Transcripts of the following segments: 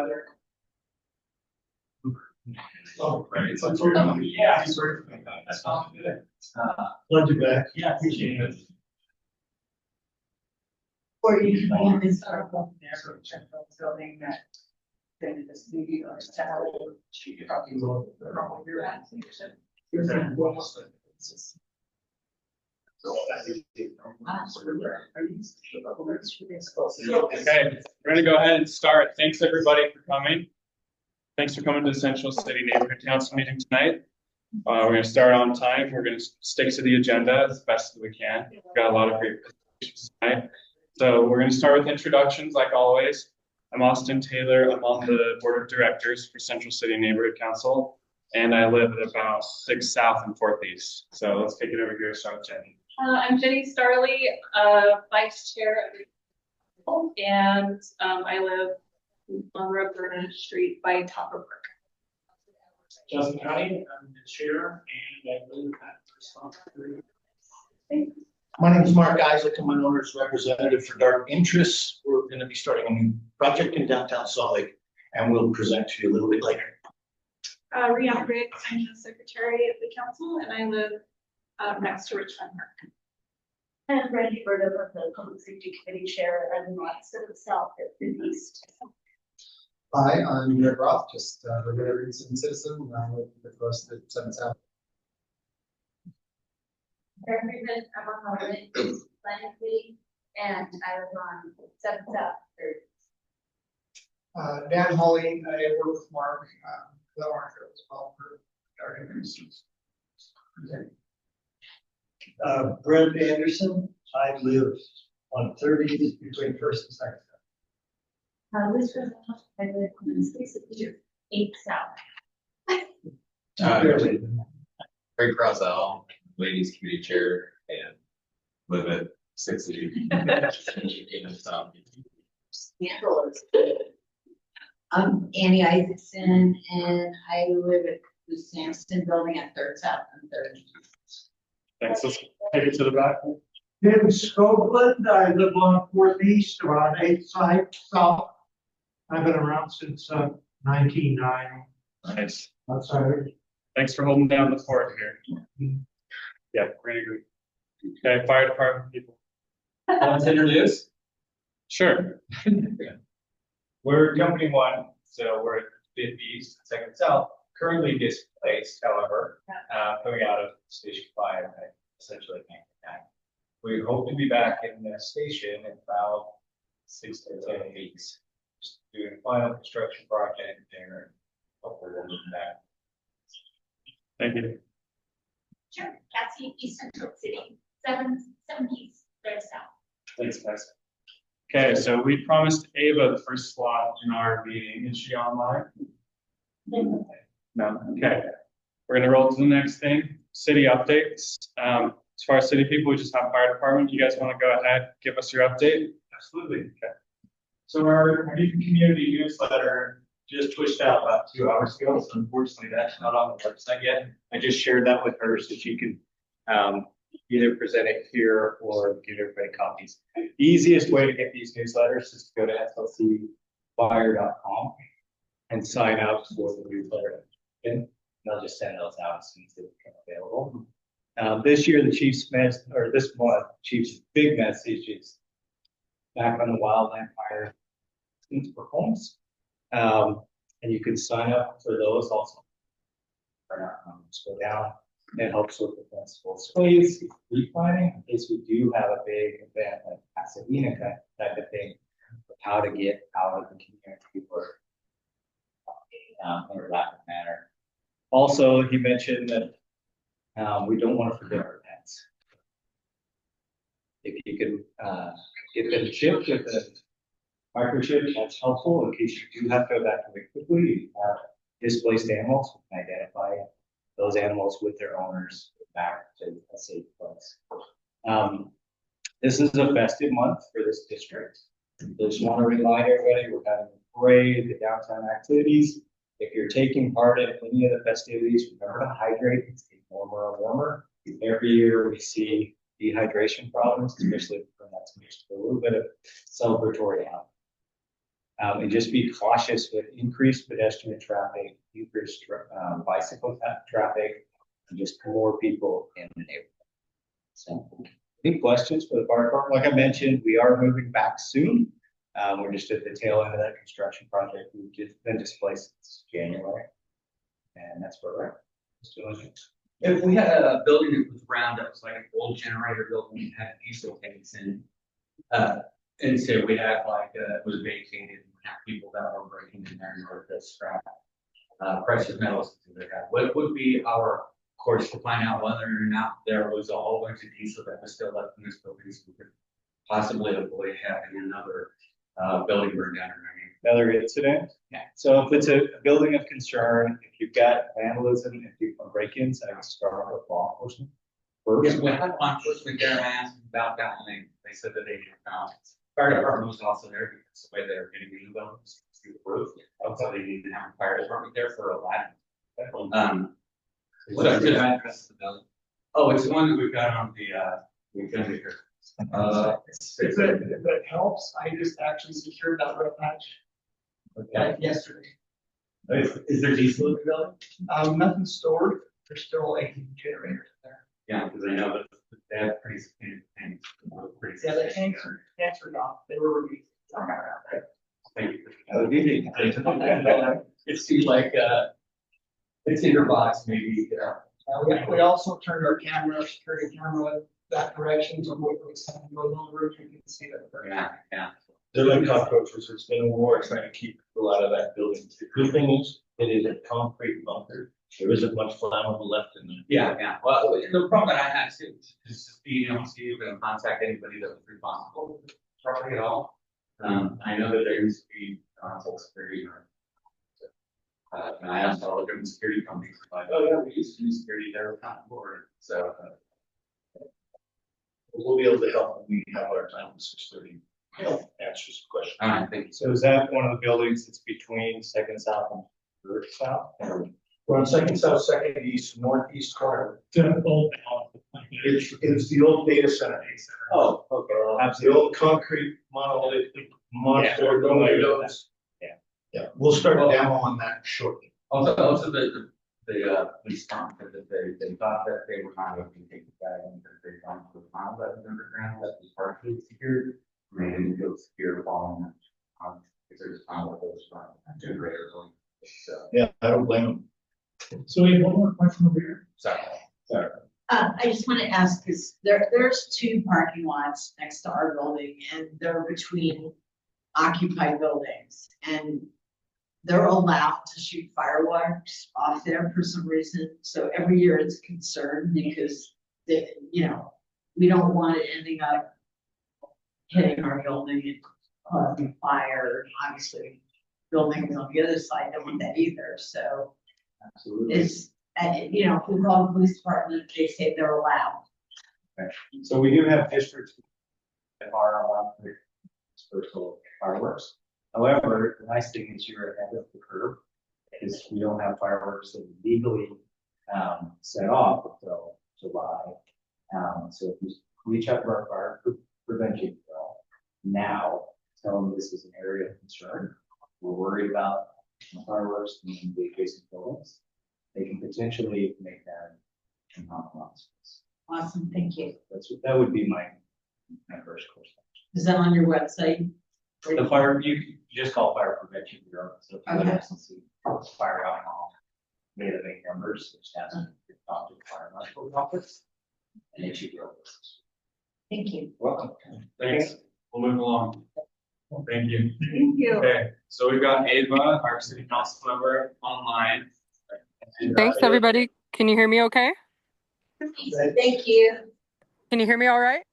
weather. Oh, right. It's like, Yeah. That's not good. Glad you're back. Yeah, appreciate it. Or you can be in our building that. Then the studio or salary. Probably will. Okay, we're gonna go ahead and start. Thanks everybody for coming. Thanks for coming to the Central City Neighborhood Council meeting tonight. We're gonna start on time. We're gonna stick to the agenda as best as we can. We've got a lot of great presentations tonight. So we're gonna start with introductions like always. I'm Austin Taylor. I'm on the board of directors for Central City Neighborhood Council, and I live at about 6 South and 4th East. So let's take it over here, so Jenny. I'm Jenny Starley, vice chair, and I live on Roberta Street by Topper Park. Justin County, I'm the chair and I live at. My name is Mark Isaac. I'm an owner's representative for Dark Interests. We're going to be starting a new project in downtown Salt Lake, and we'll present to you a little bit later. Rihanna Briggs, I'm the secretary of the council, and I live next to Richmond Park. I'm Randy Berta, the Public Safety Committee Chair, and lots to the south at the east. Hi, I'm Greg Roth, just a regular citizen, and I live close to 7 South. Represent Planning Committee, and I was on 7 South. Dan Hawley, I work with Mark, the owner as well for Dark Interests. Brent Anderson, I live on 30 between First and Second. This was, I live on the space of 8 South. Craig Crosell, ladies committee chair, and live at 60. I'm Annie Isaacson, and I live at the Sampson building at 3rd South and 3rd. Thanks. Let's take it to the back. In Scotland, I live on 4th East, around 8th South. I've been around since 1990. Nice. Outside. Thanks for holding down the fort here. Yeah, we're gonna agree. Okay, fire department people. Want to introduce? Sure. We're company one, so we're at 5th East, 2nd South, currently displaced, however, coming out of Station 5, essentially back. We hope to be back in the station in about 6 to 10 weeks. Just doing a final construction project there. Hopefully we'll move back. Thank you. Sure, Cassie, East Central City, 7 East, 3rd South. Thanks, guys. Okay, so we promised Ava the first slot in our meeting. Is she online? No. Okay. We're gonna roll to the next thing. City updates. As far as city people, we just have fire department. You guys want to go ahead, give us your update? Absolutely. Okay. So our new community newsletter just pushed out about 2 hours ago. So unfortunately, that's not on the website yet. I just shared that with her so she can either present it here or give everybody copies. The easiest way to get these newsletters is to go to slcfire.com and sign up for the newsletter. And they'll just send those out as soon as they become available. This year, the Chiefs this month, Chiefs' big message is back on the wildland fire for homes. And you can sign up for those also. Just go down. It helps with the festival space, replanning, in case we do have a big event like Altadena type of thing, of how to get out of the community or in a rapid manner. Also, he mentioned that we don't want to forget our pets. If you can get them chipped with a microchip, that's helpful in case you do have to evacuate quickly. You have displaced animals, we can identify those animals with their owners back to a safe place. This is a festive month for this district. Just want to remind everybody, we're having a parade, the downtown activities. If you're taking part in any of the festivities, remember to hydrate. It's getting warmer and warmer. Every year we see dehydration problems, especially from that. So a little bit of celebratory out. And just be cautious with increased pedestrian traffic, increased bicycle traffic, and just more people in the neighborhood. So, any questions for the fire department? Like I mentioned, we are moving back soon. We're just at the tail end of that construction project. We've just been displaced since January. And that's where we're at. If we had a building that was round, that was like an old generator building, that had diesel tanks in, and say we had like, it was vacated, and have people that were breaking in there in order to scrap, precious metals, things like that. What would be our course to find out whether or not there was a whole bunch of diesel that was still left in this building, so we could possibly avoid having another, building burned down or anything? Another incident? Yeah. So if it's a building of concern, if you've got vandalism, if you've got break-ins, I would start with law enforcement first. Yeah, we had law enforcement there, and I asked them about that, and they said that they didn't know. Fire department was also there because the way they were getting the buildings through the roof, so they didn't have a fire department there for a while. What is the address of the building? Oh, it's the one that we've got on the agenda here. If it helps, I just actually secured that road patch yesterday. Is there diesel in the building? Nothing stored, there's still a generator in there. Yeah, because I know that they have pretty significant tanks. Yeah, the tanks are gone, they were released. Thank you. It seemed like, it's in your box, maybe, We also turned our security camera that direction, so we go along the roof, you can see that. yeah. They're like cockroaches. It's been a war trying to keep people out of that building. The good thing is, it is a concrete bunker. There isn't much flammable left in there. Yeah. Well, the problem that I had too is just being able to even contact anybody that was responsible for the property at all. I know that there used to be full security. And I asked all the different security companies, like, oh yeah, we used to do security there, not board. So. We'll be able to help when we have our time with 6:30. Answers the question. All right, thank you. So is that one of the buildings that's between Second South and Third South? We're on Second South, Second East, Northeast corner. It's the old data center. Oh, okay. The old concrete monolithic monster. Yeah. Windows. Yeah, we'll start a demo on that shortly. Also the police department, that they thought that they were not going to take the guy in because they found the tunnel that was underground that was partially secured. They didn't feel secure following that. Because there's a tunnel that goes from a generator going. So, Yeah, I don't blame them. So we have one more question over here. sorry. I just want to ask, because there's two parking lots next to our building, and they're between occupied buildings, and they're allowed to shoot fireworks off there for some reason. So every year it's a concern because we don't want it ending up hitting our building and causing fire. Obviously, buildings on the other side don't want that either. So Absolutely. it's, if we call the police department, they say they're allowed. Okay. So we do have districts that are allowed to dispersal fireworks. However, the nice thing is you're ahead of the curve because we don't have fireworks that are legally set off until July. So if you reach out to our fire prevention bill now, tell them this is an area of concern. We're worried about fireworks in the adjacent buildings. They can potentially make that in compromise. Awesome, thank you. That would be my first question. Is that on your website? The fire, you just call fire prevention bureau. So if you Okay. have some fire out hall, they have make numbers, which has to talk to the fire marshal's office. And it should be open. Thank you. Welcome. Thanks. We'll move along. Thank you. Thank you. Okay, so we've got Ava, our city council member, online. And, Thanks, everybody. Can you hear me okay? Thank you. Can you hear me all right?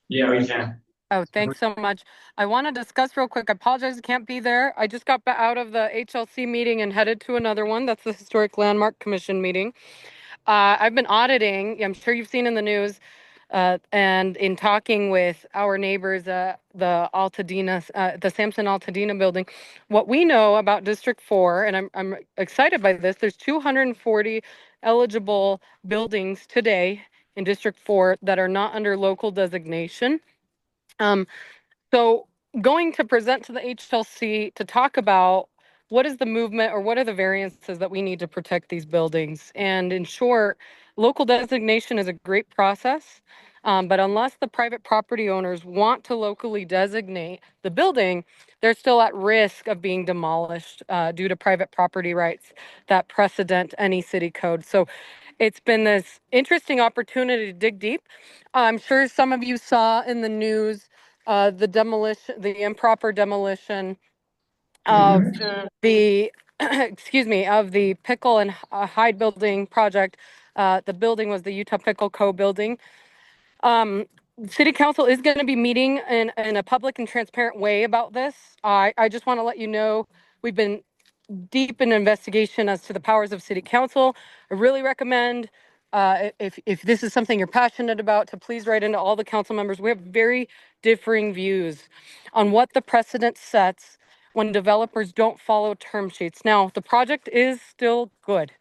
Yeah, we can. Oh, thanks so much. I want to discuss real quick. I apologize I can't be there. I just got out of the HLC meeting and headed to another one. That's the Historic Landmark Commission meeting. I've been auditing, I'm sure you've seen in the news, and in talking with our neighbors, the Altadena, the Sampson Altadena building, what we know about District 4, and I'm excited by this, there's 240 eligible buildings today in District 4 that are not under local designation. So going to present to the HLC to talk about what is the movement or what are the variances that we need to protect these buildings. And in short, local designation is a great process, but unless the private property owners want to locally designate the building, they're still at risk of being demolished due to private property rights that precedent any city code. So it's been this interesting opportunity to dig deep. I'm sure some of you saw in the news the demolition, the improper demolition of the, excuse me, of the Pickle and Hyde building project. The building was the Utah Pickle Co. building. City Council is going to be meeting in a public and transparent way about this. I just want to let you know we've been deep in investigation as to the powers of City Council. I really recommend, if this is something you're passionate about, to please write into all the council members. We have very differing views on what the precedent sets when developers don't follow term sheets. Now, the project is still good,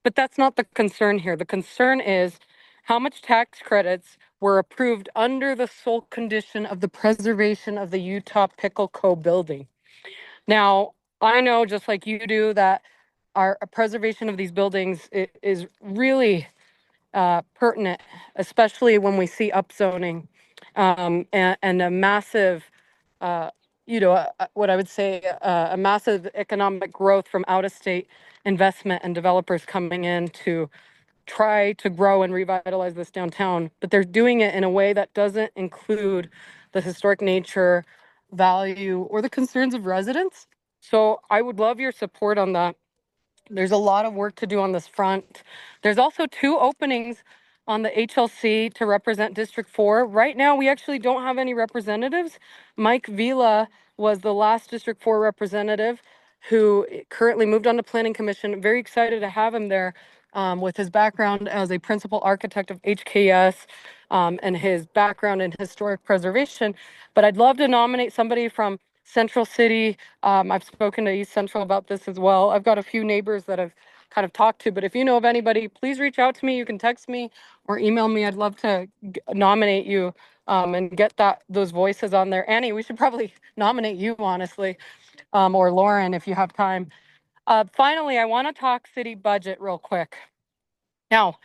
but that's not the concern here. The concern is how much tax credits were approved under the sole condition of the preservation of the Utah Pickle Co. building. Now, I know, just like you do, that our preservation of these buildings is really pertinent, especially when we see upzoning and a massive, what I would say, a massive economic growth from out-of-state investment and developers coming in to try to grow and revitalize this downtown. But they're doing it in a way that doesn't include the historic nature, value, or the concerns of residents. So I would love your support on that. There's a lot of work to do on this front. There's also 2 openings on the HLC to represent District 4. Right now, we actually don't have any representatives. Mike Vila was the last District 4 representative who currently moved on to Planning Commission. Very excited to have him there with his background as a principal architect of HKS and his background in historic preservation. But I'd love to nominate somebody from Central City. I've spoken to East Central about this as well. I've got a few neighbors that I've kind of talked to, but if you know of anybody, please reach out to me. You can text me or email me. I'd love to nominate you and get those voices on there. Annie, we should probably nominate you, honestly, or Lauren, if you have time. Finally, I want to talk city budget real quick. Now,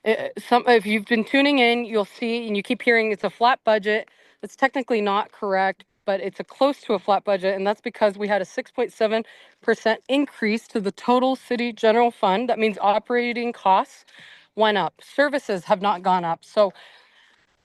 if you've been tuning in, you'll see, and you keep hearing it's a flat budget. That's technically not correct, but it's a close to a flat budget, and that's because we had a 6.7% increase to the total city general fund. That means operating costs went up. Services have not gone up. So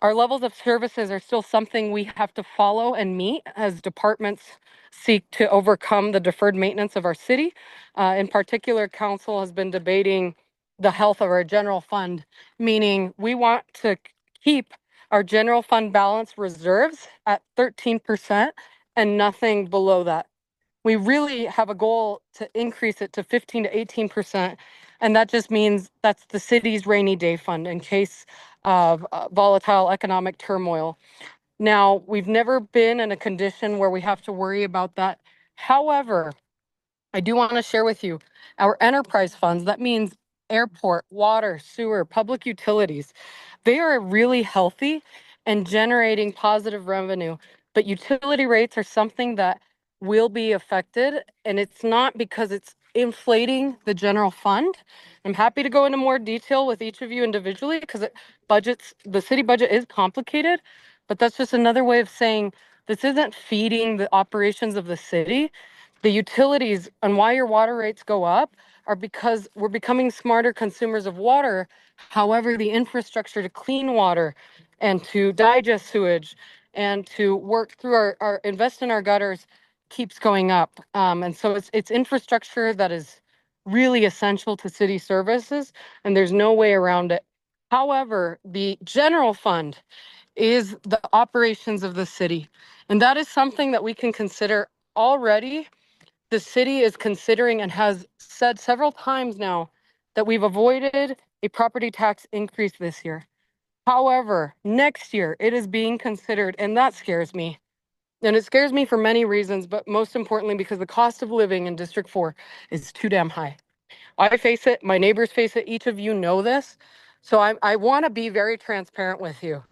our levels of services are still something we have to follow and meet as departments seek to overcome the deferred maintenance of our city. In particular, council has been debating the health of our general fund, meaning we want to keep our general fund balance reserves at 13% and nothing below that. We really have a goal to increase it to 15 to 18%. And that just means that's the city's rainy day fund in case of volatile economic turmoil. Now, we've never been in a condition where we have to worry about that. However, I do want to share with you our enterprise funds. That means airport, water, sewer, public utilities. They are really healthy and generating positive revenue. But utility rates are something that will be affected, and it's not because it's inflating the general fund. I'm happy to go into more detail with each of you individually because the city budget is complicated, but that's just another way of saying this isn't feeding the operations of the city. The utilities and why your water rates go up are because we're becoming smarter consumers of water. However, the infrastructure to clean water and to digest sewage and to work through our invest in our gutters keeps going up. And so it's infrastructure that is really essential to city services, and there's no way around it. However, the general fund is the operations of the city, and that is something that we can consider already. The city is considering and has said several times now that we've avoided a property tax increase this year. However, next year it is being considered, and that scares me. And it scares me for many reasons, but most importantly because the cost of living in District 4 is too damn high. I face it, my neighbors face it, each of you know this. So I want to be very transparent with you.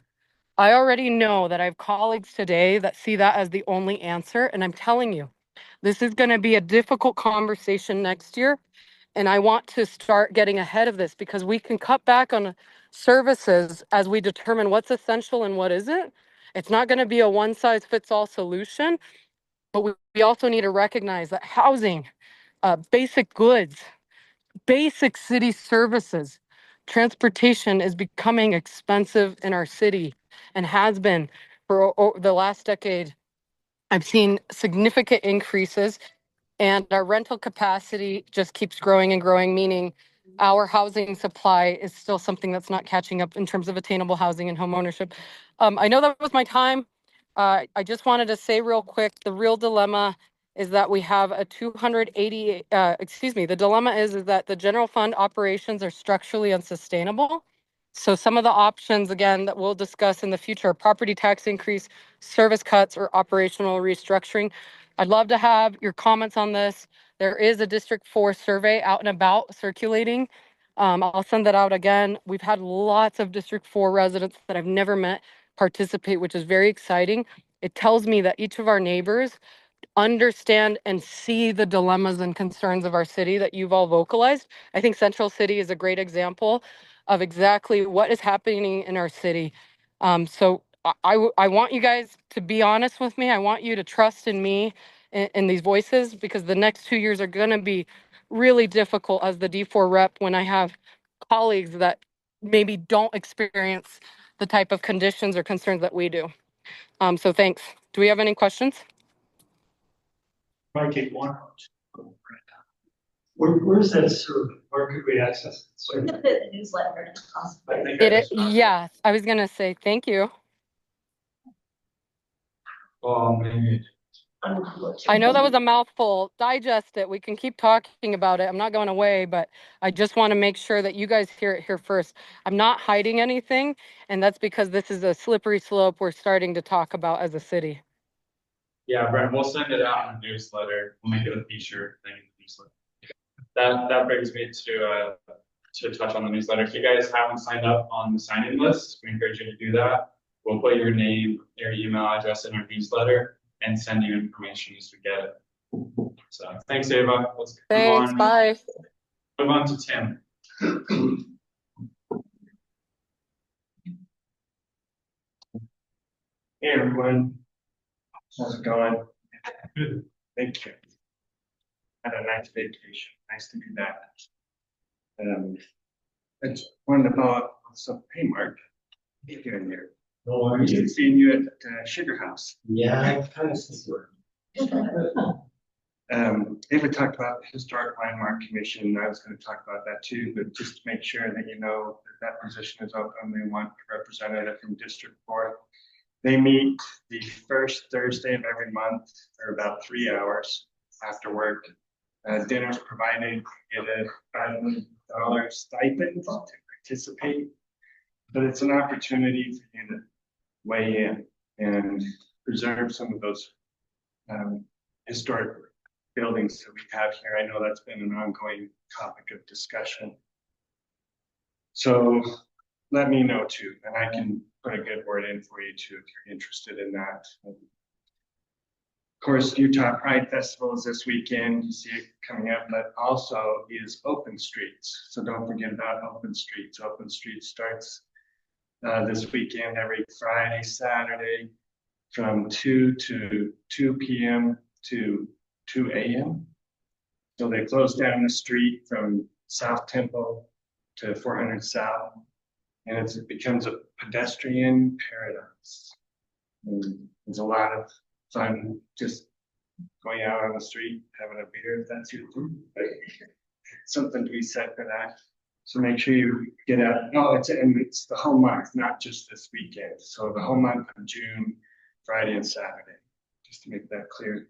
I already know that I have colleagues today that see that as the only answer. And I'm telling you, this is going to be a difficult conversation next year. And I want to start getting ahead of this because we can cut back on services as we determine what's essential and what isn't. It's not going to be a one size fits all solution, but we also need to recognize that housing, basic goods, basic city services, transportation is becoming expensive in our city and has been for the last decade. I've seen significant increases and our rental capacity just keeps growing and growing, meaning our housing supply is still something that's not catching up in terms of attainable housing and home ownership. I know that was my time. I just wanted to say real quick, the real dilemma is that we have a 280, the dilemma is that the general fund operations are structurally unsustainable. So some of the options, again, that we'll discuss in the future are property tax increase, service cuts, or operational restructuring. I'd love to have your comments on this. There is a District 4 survey out and about circulating. I'll send that out again. We've had lots of District 4 residents that I've never met participate, which is very exciting. It tells me that each of our neighbors understand and see the dilemmas and concerns of our city that you've all vocalized. I think Central City is a great example of exactly what is happening in our city. So I want you guys to be honest with me. I want you to trust in me in these voices because the next 2 years are going to be really difficult as the D4 rep when I have colleagues that maybe don't experience the type of conditions or concerns that we do. So thanks. Do we have any questions? Might take one. Where's that survey? Where could we access it? So Put it in the newsletter. I think I just found it. Yeah, I was going to say thank you. Oh, man. I know that was a mouthful. Digest it. We can keep talking about it. I'm not going away, but I just want to make sure that you guys hear it here first. I'm not hiding anything, and that's because this is a slippery slope we're starting to talk about as a city. Yeah, Brent, we'll send it out in a newsletter. We'll make it a feature thing in the newsletter. That brings me to touch on the newsletter. If you guys haven't signed up on the sign-in list, we encourage you to do that. We'll put your name, your email address in our newsletter and send you information as we get it. So thanks, Ava. Let's Thanks, move on. bye. Move on to Tim. Hey, everyone. How's it going? Good. Thank you. Had a nice vacation. Nice to be back. I just wanted to follow up on some, hey, Mark. Hey, you're in here. No I was just seeing you at Sugar House. Yeah, kind of similar. David talked about the Historic Landmark Commission. I was going to talk about that too, but just to make sure that you know that position is open. They want a representative from District 4. They meet the first Thursday of every month for about 3 hours after work. Dinner's provided, get a $5 stipend to participate, but it's an opportunity for you to weigh in and preserve some of those historic buildings that we have here. I know that's been an ongoing topic of discussion. So let me know too, and I can put a good word in for you too if you're interested in that. Of course, Utah Pride Festival is this weekend. You see it coming up, but also is Open Streets. So don't forget about Open Streets. Open Streets starts this weekend every Friday, Saturday from 2 p.m. to 2 a.m. So they close down the street from South Temple to 400 South, and it becomes a pedestrian paradise. And there's a lot of fun just going out on the street, having a beer if that's your thing. Something to be said for that. So make sure you get out. No, it's the whole month, not just this weekend. So the whole month of June, Friday and Saturday, just to make that clear.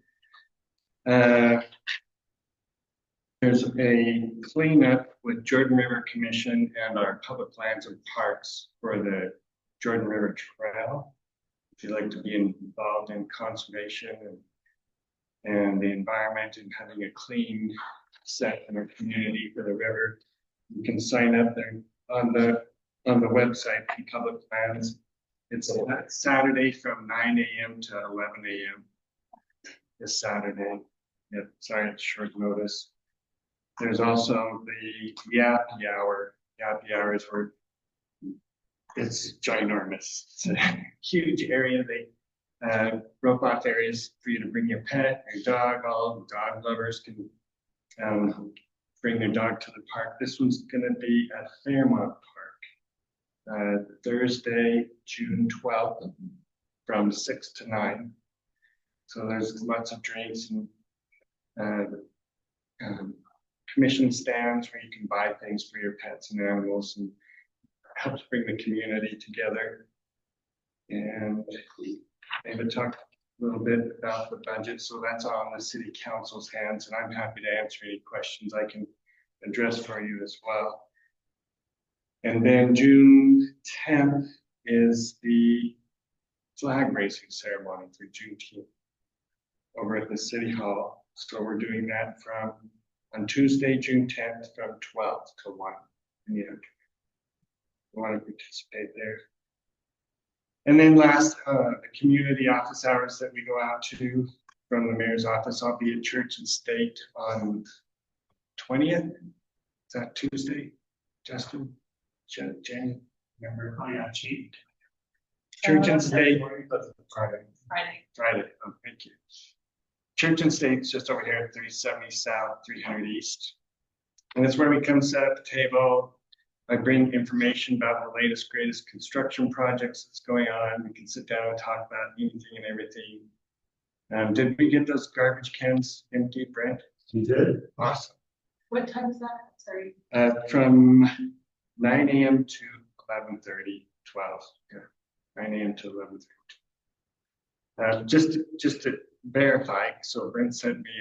There's a cleanup with Jordan River Commission and our public lands and parks for the Jordan River Trail. If you'd like to be involved in conservation and the environment and having a clean set in our community for the river, you can sign up there on the website in public lands. It's a Saturday from 9 a.m. to 11 a.m. This Saturday. Yep, sorry, it's short notice. There's also the Yappy Hour. Yappy Hour is where it's ginormous. It's a huge area. They rope off areas for you to bring your pet, your dog. All dog lovers can bring their dog to the park. This one's going to be at Fairmont Park, Thursday, June 12th, from 6 to 9. So there's lots of drinks and commission stands where you can buy things for your pets and animals, and helps bring the community together. And David talked a little bit about the budget, so that's on the city council's hands, and I'm happy to answer any questions I can address for you as well. And then June 10th is the flag raising ceremony for Juneteenth over at the city hall. So we're doing that on Tuesday, June 10th, from 12 to 1 in the afternoon. We want to participate there. And then last, the community office hours that we go out to from the mayor's office. I'll be at Church and State on 20th. Is that Tuesday, Justin? Jen, remember? Oh, yeah, cheap. Church and State. Friday. Friday. Oh, thank you. Church and State's just over here at 370 South, 300 East. And that's where we come set up a table. I bring information about the latest, greatest construction projects that's going on. We can sit down and talk about anything and everything. Did we get those garbage cans empty, Brent? You did. Awesome. What time is that? Sorry. From 9 a.m. to 11:30, 12. Yeah, 9 a.m. to 11:30. Just to verify, so Brent sent me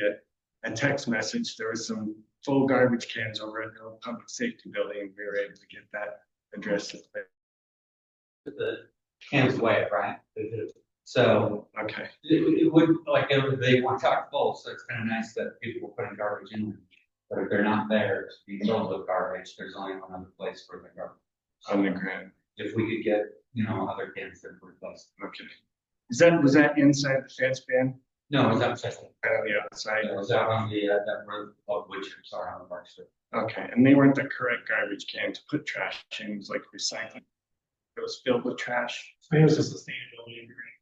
a text message. There was some full garbage cans over at the public safety building, and we were able to get that addressed. The cans away, right? So Okay. it would, like, they want chock full, so it's kind of nice that people are putting garbage in them. But if they're not there to be filled with garbage, there's only one other place for the garbage. On the ground. If we could get, other cans that were replaced. Okay. Was that inside the fence bin? No, it was outside. On the outside. It was out on the, that road of which are on the park strip. Okay, and they weren't the correct garbage can to put trash in. It was like recycling. It was filled with trash. It was a sustainability agreement.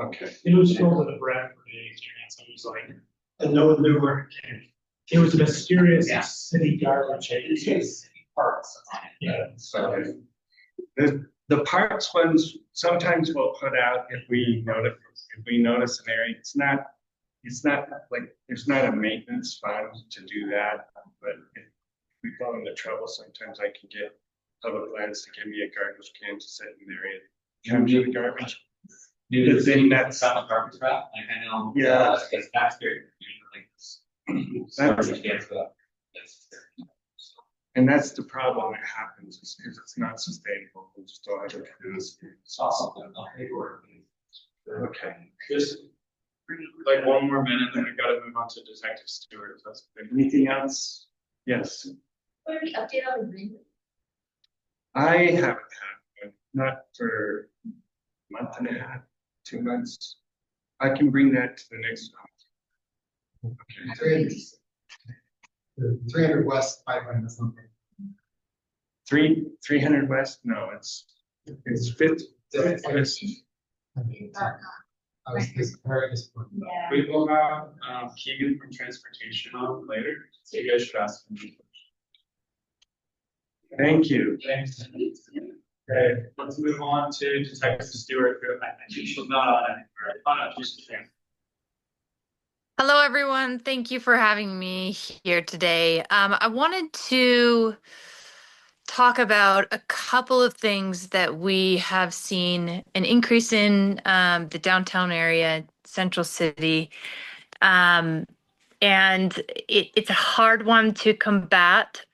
Okay. It was filled with a Bradford experience. So it was like, and no one knew where it came. It was a mysterious city garbage. City parks on it. Yeah. So The parks ones, sometimes we'll put out if we notice an area. It's not like, there's not a maintenance fund to do that, but if we fall into trouble, sometimes I can get public lands to give me a garbage can to sit in the area. Capture the garbage. the thing that's on the garbage route, like I know. Yeah. Because that's very, like this. Garbage cans for that. And that's the problem that happens, is it's not sustainable. We just don't have to do this. Okay. Just like one more minute, then we gotta move on to Detective Stewart. If that's good. Anything else? Yes. Any update on the green? I haven't had one, not for a month and a half, 2 months. I can bring that to the next one. Okay. 300 West pipeline or something. 300 West? No, it's fifth. I was very disappointed. Yeah. We will have Keegan from Transportation on later, so you guys should ask him. Thank you. Thanks. Okay, let's move on to Detective Stewart. She's not on it. Oh, no, she's there. Hello, everyone. Thank you for having me here today. I wanted to talk about a couple of things that we have seen an increase in the downtown area, Central City. And it's a hard one to combat.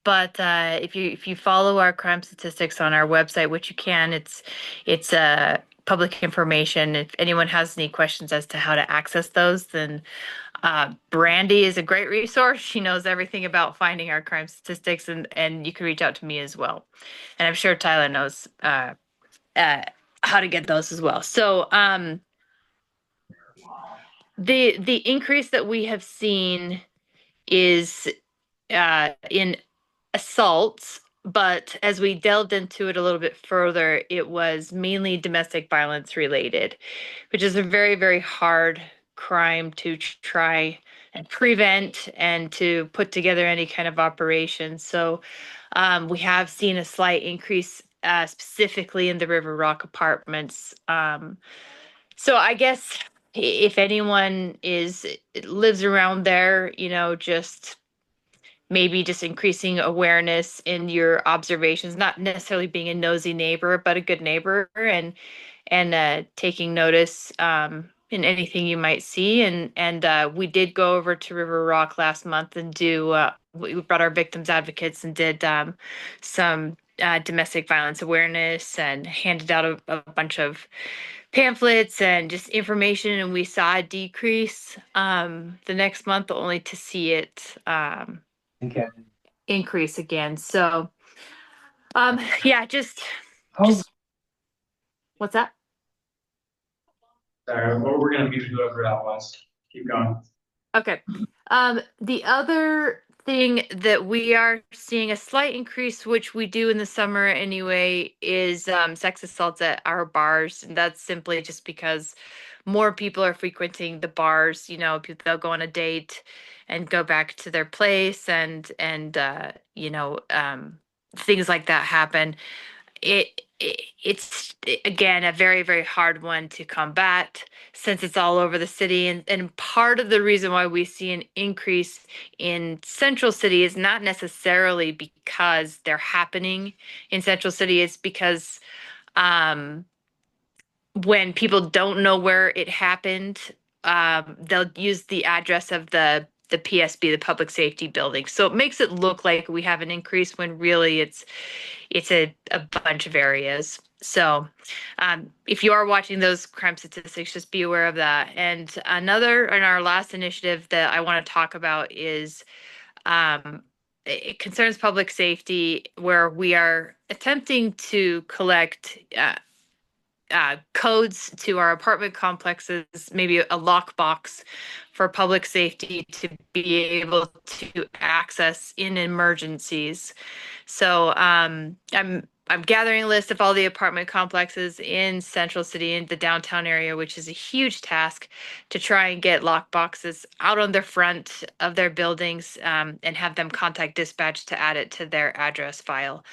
But if you follow our crime statistics on our website, which you can, it's public information. If anyone has any questions as to how to access those, then Brandy is a great resource. She knows everything about finding our crime statistics, and you can reach out to me as well. And I'm sure Tyler knows how to get those as well. So the increase that we have seen is in assaults, but as we delved into it a little bit further, it was mainly domestic violence related, which is a very, very hard crime to try and prevent and to put together any kind of operation. So we have seen a slight increase specifically in the River Rock apartments. So I guess if anyone lives around there, just maybe just increasing awareness in your observations, not necessarily being a nosy neighbor, but a good neighbor, and taking notice in anything you might see. And we did go over to River Rock last month and we brought our victims advocates and did some domestic violence awareness and handed out a bunch of pamphlets and just information, and we saw a decrease the next month, only to see it increase again. So yeah, just what's that? Sorry, we're gonna mute whoever that was. Keep going. Okay. The other thing that we are seeing a slight increase, which we do in the summer anyway, is sex assaults at our bars. And that's simply just because more people are frequenting the bars. They'll go on a date and go back to their place, and things like that happen. It's again a very, very hard one to combat since it's all over the city, and part of the reason why we see an increase in Central City is not necessarily because they're happening in Central City. It's because when people don't know where it happened, they'll use the address of the PSB, the public safety building. So it makes it look like we have an increase when really it's a bunch of areas. So if you are watching those crime statistics, just be aware of that. And our last initiative that I want to talk about is it concerns public safety, where we are attempting to collect codes to our apartment complexes, maybe a lockbox for public safety to be able to access in emergencies. So I'm gathering a list of all the apartment complexes in Central City, in the downtown area, which is a huge task to try and get lockboxes out on the front of their buildings and have them contact dispatch to add it to their address file.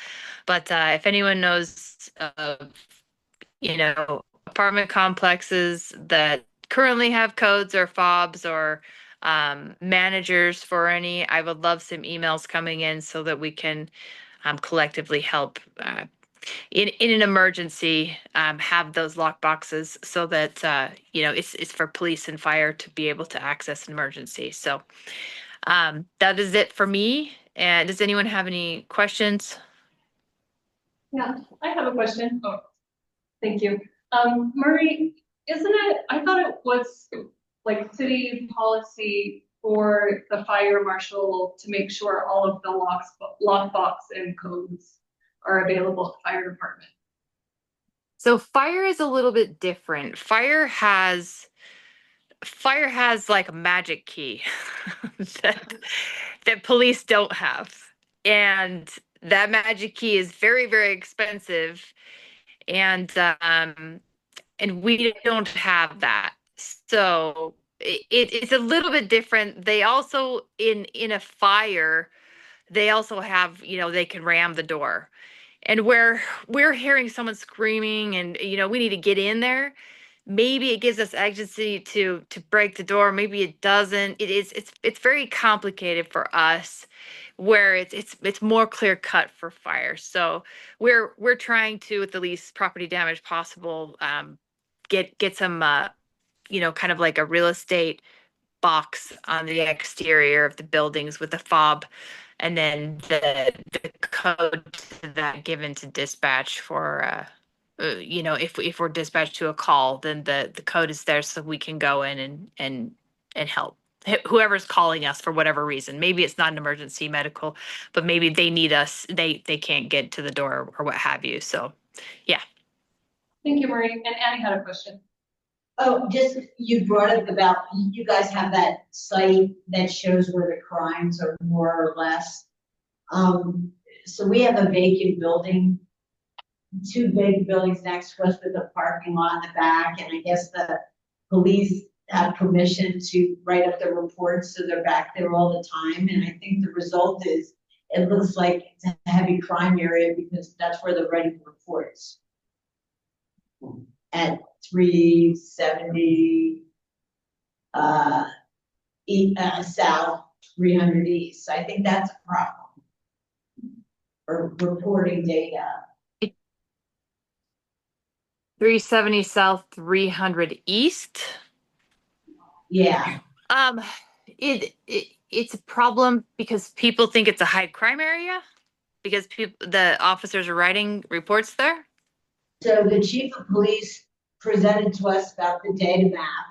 But if anyone knows apartment complexes that currently have codes or fobs or managers for any, I would love some emails coming in so that we can collectively help in an emergency have those lock boxes so that it's for police and fire to be able to access an emergency. So that is it for me. And does anyone have any questions? Yeah, I have a question. Oh, thank you. Murray, I thought it was like city policy for the fire marshal to make sure all of the lockbox and codes are available at the fire department. So fire is a little bit different. Fire has like a magic key that police don't have. And that magic key is very, very expensive. And we don't have that. So it's a little bit different. They also in a fire, they also have, they can ram the door. And where we're hearing someone screaming and we need to get in there, maybe it gives us agency to break the door, maybe it doesn't. It's very complicated for us, where it's more clear cut for fire. So we're trying to, with the least property damage possible, get some kind of like a real estate box on the exterior of the buildings with a fob, and then the code to that given to dispatch for if we're dispatched to a call, then the code is there so we can go in and help whoever's calling us for whatever reason. Maybe it's not an emergency medical, but maybe they need us, they can't get to the door or what have you. So yeah. Thank you, Marie. And Annie had a question. Oh, just, you brought up about, you guys have that site that shows where the crimes are more or less. So we have a vacant building, two vacant buildings next to us with a parking lot in the back, and I guess the police have permission to write up their reports, so they're back there all the time, and I think the result is, it looks like it's a heavy crime area because that's where they're writing reports. At 370 South, 300 East. I think that's a problem. Or reporting data. 370 South, 300 East. Yeah. It's a problem because people think it's a high crime area because the officers are writing reports there. So the chief of police presented to us about the data map,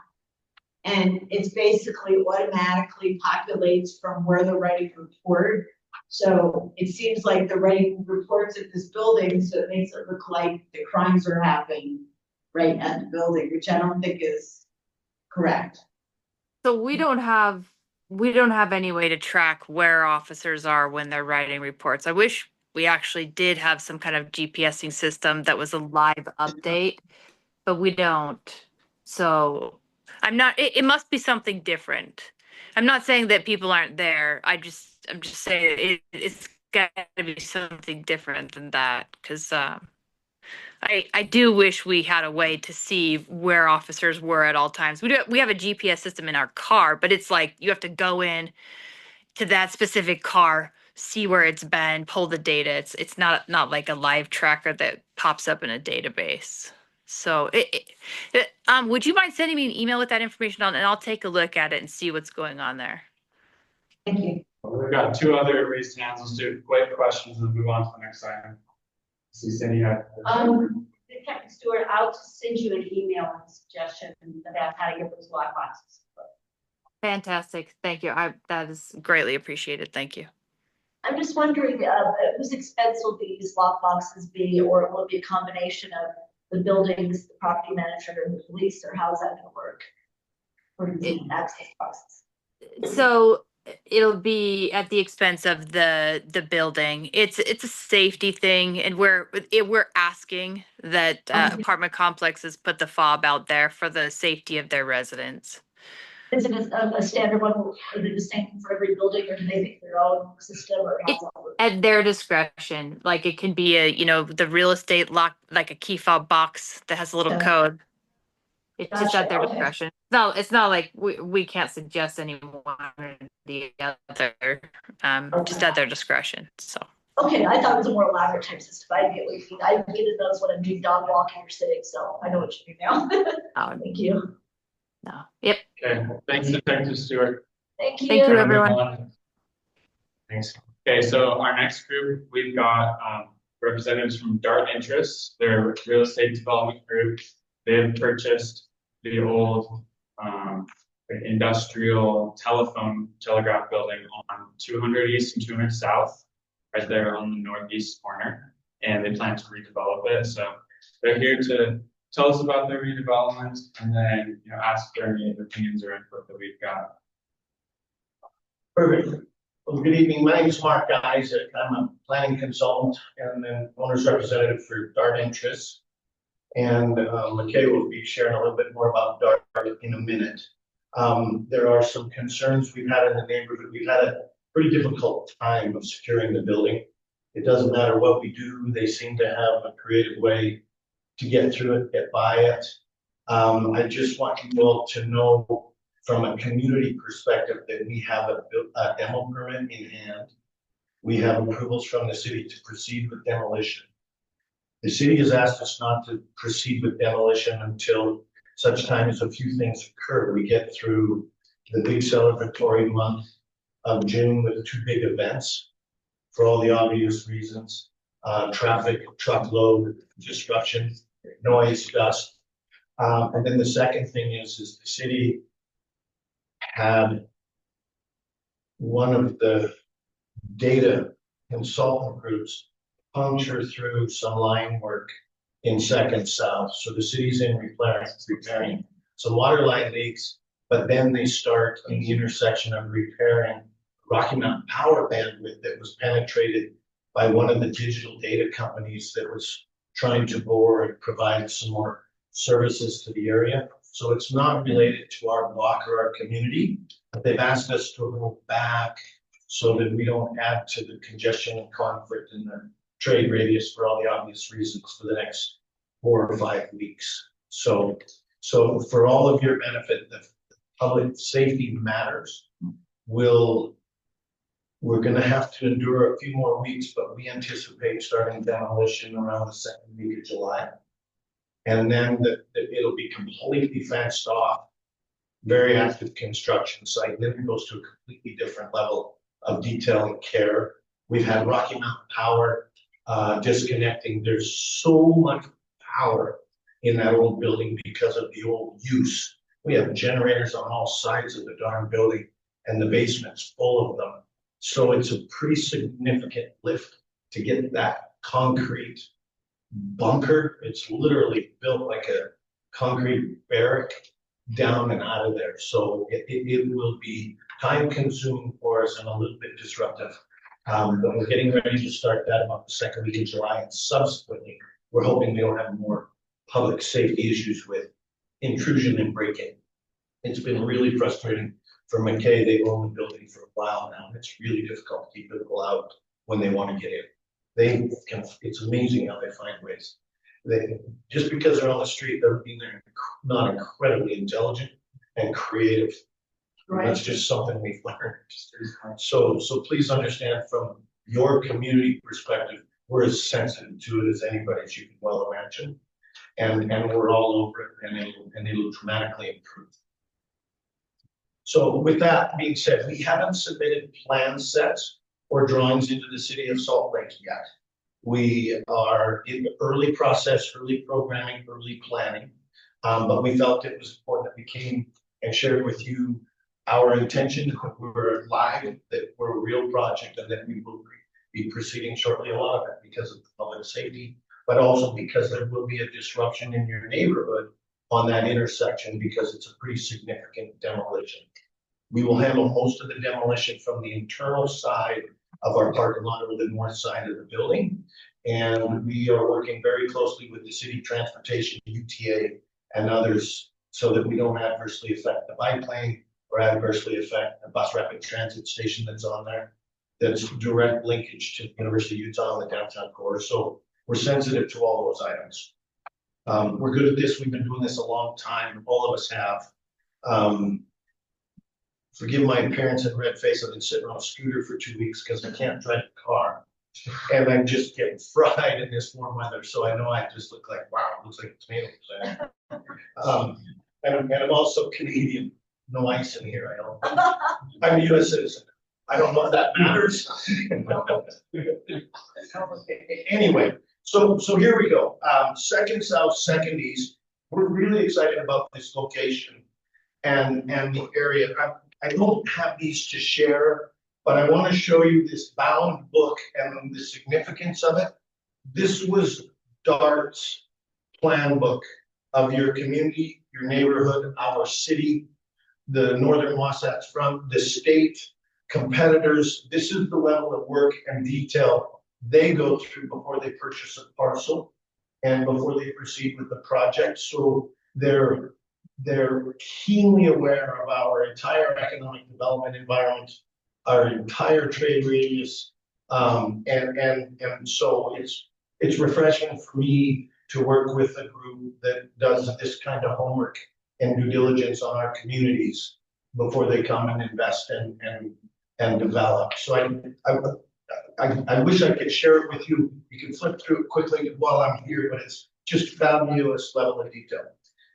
and it's basically automatically populates from where they're writing the report. So it seems like they're writing reports at this building, so it makes it look like the crimes are happening right at the building, which I don't think is correct. So we don't have any way to track where officers are when they're writing reports. I wish we actually did have some kind of GPSing system that was a live update, but we don't. So it must be something different. I'm not saying that people aren't there. I'm just saying it's got to be something different than that, because I do wish we had a way to see where officers were at all times. We have a GPS system in our car, but it's like you have to go in to that specific car, see where it's been, pull the data. It's not like a live tracker that pops up in a database. So would you mind sending me an email with that information on, and I'll take a look at it and see what's going on there. Thank you. We've got two other raised hands. Let's do quick questions and move on to the next item. See Cindy had. Captain Stewart, I'll just send you an email and suggestion about how to get those lock boxes. Fantastic. Thank you. That is greatly appreciated. Thank you. I'm just wondering, whose expense will these lock boxes be, or will it be a combination of the buildings, the property manager, and the police, or how is that going to work for the access boxes? So it'll be at the expense of the building. It's a safety thing, and we're asking that apartment complexes put the fob out there for the safety of their residents. Is it a standard one? Is it the same for every building, or do they make their own system, or how's that work? At their discretion. Like it can be the real estate lock, like a key fob box that has a little code. It's just at their discretion. No, it's not like we can't suggest any one or the other. Just at their discretion. So. Okay, I thought it was a more elaborate type system. I get what you mean. I needed those when I'm doing dog walking or sitting, so I know what you mean now. Thank you. No. Yep. Okay. Thanks, Detective Stewart. Thank you. Thank you, everyone. Thanks. Okay, so our next group, we've got representatives from Dart Interests. They're a real estate development group. They have purchased the old industrial telegraph building on 200 East and 200 South, right there on the northeast corner, and they plan to redevelop it. So they're here to tell us about their redevelopment, and then ask for any opinions or input that we've got. Perfect. Well, good evening. My name is Mark Isaac. I'm a planning consultant and then owner's representative for Dart Interests. And McKay will be sharing a little bit more about Dart in a minute. There are some concerns we've had in the neighborhood. We've had a pretty difficult time of securing the building. It doesn't matter what we do. They seem to have a creative way to get through it, get by it. I just want you all to know from a community perspective that we have a demo permit in hand. We have approvals from the city to proceed with demolition. The city has asked us not to proceed with demolition until such time as a few things occur. We get through the big celebratory month of June with 2 big events for all the obvious reasons. Traffic, truckload, disruption, noise, dust. And then the second thing is the city had one of the data consultant groups puncture through some line work in Second South. So the city's in repairing some water line leaks, but then they start in the intersection of repairing Rocky Mountain power bandwidth that was penetrated by one of the digital data companies that was trying to bore and provide some more services to the area. So it's not related to our block or our community, but they've asked us to move back so that we don't add to the congestion and conflict in the trade radius for all the obvious reasons for the next 4 or 5 weeks. So for all of your benefit, the public safety matters. We're gonna have to endure a few more weeks, but we anticipate starting demolition around the second week of July. And then it'll be completely fenced off, very active construction site. Then it goes to a completely different level of detail and care. We've had Rocky Mountain Power disconnecting. There's so much power in that old building because of the old use. We have generators on all sides of the darn building, and the basement's full of them. So it's a pretty significant lift to get that concrete bunker. It's literally built like a concrete barrack down and out of there. So it will be time consuming for us and a little bit disruptive. But we're getting ready to start that about the second week of July, and subsequently, we're hoping we don't have more public safety issues with intrusion and break-in. It's been really frustrating for McKay. They've owned the building for a while now, and it's really difficult to keep people out when they want to get in. It's amazing how they find ways. Just because they're on the street doesn't mean they're not incredibly intelligent and creative. Right. That's just something we've learned. So please understand, from your community perspective, we're as sensitive to it as anybody, as you can well imagine. And we're all over it, and it'll dramatically improve. So with that being said, we haven't submitted plan sets or drawings into the city of Salt Lake yet. We are in the early process, early programming, early planning. But we felt it was important that we came and shared with you our intention that we're live, that we're a real project, and that we will be proceeding shortly. A lot of it because of public safety, but also because there will be a disruption in your neighborhood on that intersection because it's a pretty significant demolition. We will handle most of the demolition from the internal side of our parking lot or the north side of the building. And we are working very closely with the city transportation, UTA, and others so that we don't adversely affect the biplane or adversely affect the bus rapid transit station that's on there. That's direct linkage to the University of Utah and the downtown core. So we're sensitive to all those items. We're good at this. We've been doing this a long time. All of us have. Forgive my appearance and red face. I've been sitting on a scooter for 2 weeks because I can't drive a car. And I'm just getting fried in this warm weather. So I know I just look like, wow, it looks like tomatoes. And I'm also Canadian. No ice in here, I don't. I'm a US citizen. I don't know if that matters. Anyway, so here we go. Second South, Second East. We're really excited about this location and the area. I don't have these to share, but I want to show you this bound book and the significance of it. This was DART's plan book of your community, your neighborhood, our city, the Northern Wasatch Front, the state, competitors. This is the level of work and detail they go through before they purchase a parcel and before they proceed with the project. So they're keenly aware of our entire economic development environment, our entire trade radius, and so it's refreshing for me to work with a group that does this kind of homework and due diligence on our communities before they come and invest and develop. So I wish I could share it with you. You can flip through it quickly while I'm here, but it's just fabulous level of detail.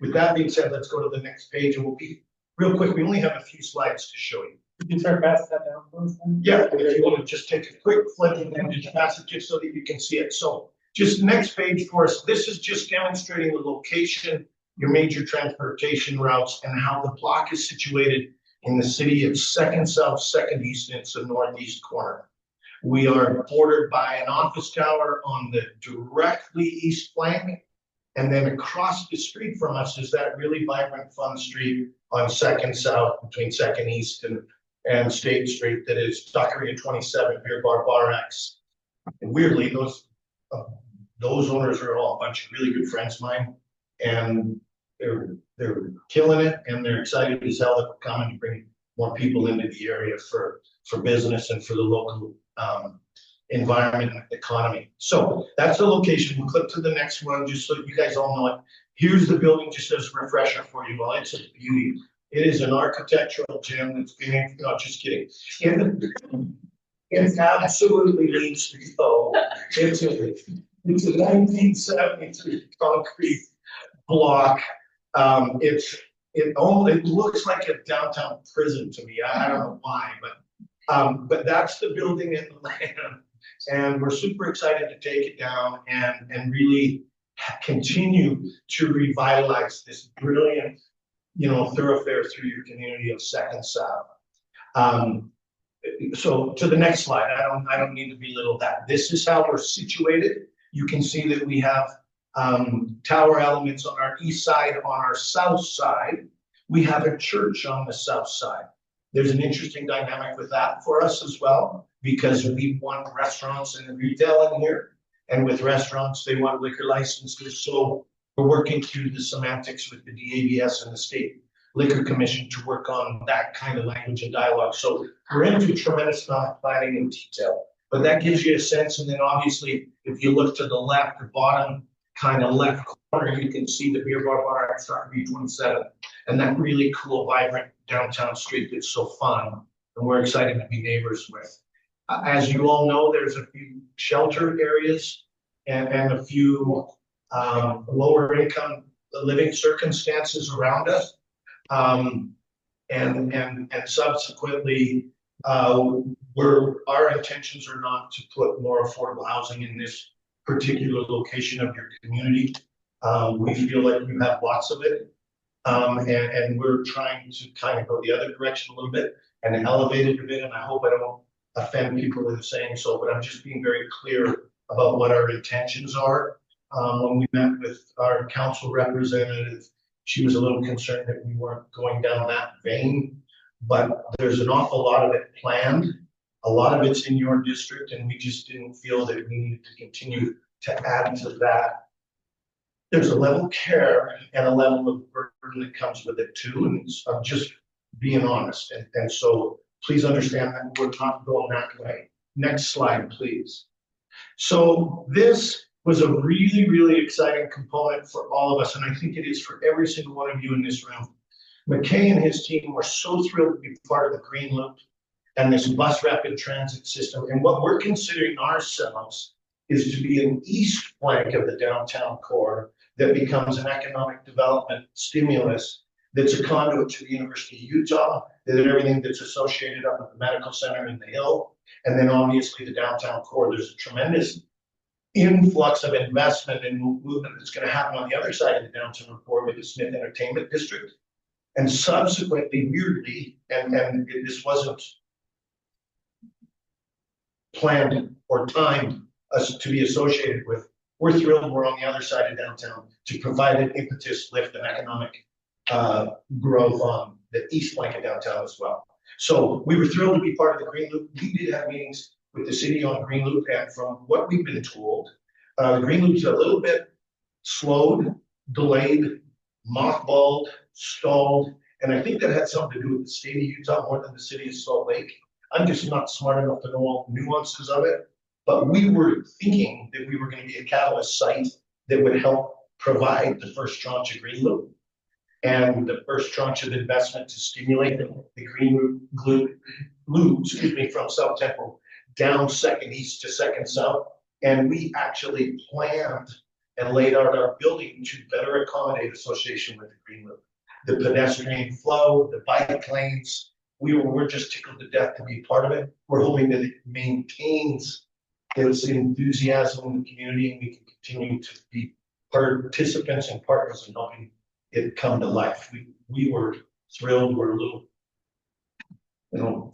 With that being said, let's go to the next page, and we'll be real quick. We only have a few slides to show you. You can pass that down, please. Yeah, if you want to just take a quick flip and then just pass it just so that you can see it. So just next page for us. This is just demonstrating the location, your major transportation routes, and how the block is situated in the city of Second South, Second East, and it's the northeast corner. We are bordered by an office tower on the directly east flank And then across the street from us is that really vibrant, fun street on Second South between Second East and State Street that is Taqueria 27, Beer Bar Bar X. And weirdly, those owners are all a bunch of really good friends of mine, and they're killing it, and they're excited as hell that we're coming to bring more people into the area for business and for the local environment and economy. So that's the location. We'll click to the next one just so you guys all know it. Here's the building just as a refresher for you. Well, it's a beauty. It is an architectural gem that's being, no, just kidding. It absolutely needs to go. It's a 1973 concrete block. It looks like a downtown prison to me. I don't know why, but that's the building in the land. And we're super excited to take it down and really continue to revitalize this brilliant, thoroughfare through your community of Second South. So to the next slide, I don't need to belittle that. This is how we're situated. You can see that we have tower elements on our east side. On our south side, we have a church on the south side. There's an interesting dynamic with that for us as well, because we want restaurants and retail in here. And with restaurants, they want liquor licenses. So we're working through the semantics with the DABS and the State Liquor Commission to work on that kind of language and dialogue. So we're into a tremendous amount of planning and detail, but that gives you a sense. And then obviously, if you look to the left, the bottom kind of left corner, you can see the Beer Bar Bar at Taqueria 27, and that really cool, vibrant downtown street that's so fun, and we're excited to be neighbors with. As you all know, there's a few shelter areas and a few lower income living circumstances around us. And subsequently, our intentions are not to put more affordable housing in this particular location of your community. We feel like you have lots of it. And we're trying to kind of go the other direction a little bit and elevate it a bit. And I hope I don't offend people in saying so, but I'm just being very clear about what our intentions are. When we met with our council representative, she was a little concerned that we weren't going down that vein, but there's an awful lot of it planned. A lot of it's in your district, and we just didn't feel that we needed to continue to add to that. There's a level of care and a level of burden that comes with it too, and I'm just being honest. And so please understand that we're not going that way. Next slide, please. So this was a really, really exciting component for all of us, and I think it is for every single one of you in this room. McKay and his team were so thrilled to be part of the Green Loop and this bus rapid transit system. And what we're considering ourselves is to be an east flank of the downtown core that becomes an economic development stimulus that's a conduit to the University of Utah, that everything that's associated up with the medical center in the Hill, and then obviously the downtown core. There's a tremendous influx of investment and movement that's going to happen on the other side of the downtown core with the Smith Entertainment District. And subsequently, weirdly, and this wasn't planned or timed us to be associated with, we're thrilled we're on the other side of downtown to provide an impetus, lift, and economic growth on the east flank of downtown as well. So we were thrilled to be part of the Green Loop. We did have meetings with the city on Green Loop, and from what we've been told, the Green Loop's a little bit slowed, delayed, mothballed, stalled, and I think that had something to do with the state of Utah more than the city of Salt Lake. I'm just not smart enough to know all the nuances of it, but we were thinking that we were going to be a catalyst site that would help provide the first tranche of Green Loop and the first tranche of investment to stimulate the Green Loop, from South Temple down Second East to Second South. And we actually planned and laid out our building to better accommodate association with the Green Loop. The pedestrian flow, the bike lanes, we're just tickled to death to be part of it. We're hoping that it maintains its enthusiasm in the community, and we can continue to be participants and partners in helping it come to life. We were thrilled. We're a little,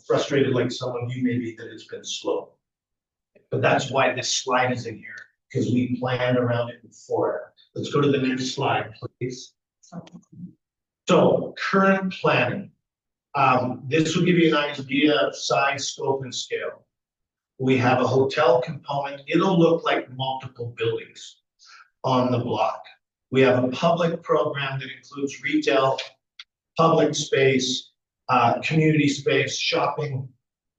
frustrated, like some of you maybe, that it's been slow. But that's why this slide is in here, because we planned around it before. Let's go to the next slide, please. So current planning. This will give you an idea of size, scope, and scale. We have a hotel component. It'll look like multiple buildings on the block. We have a public program that includes retail, public space, community space, shopping,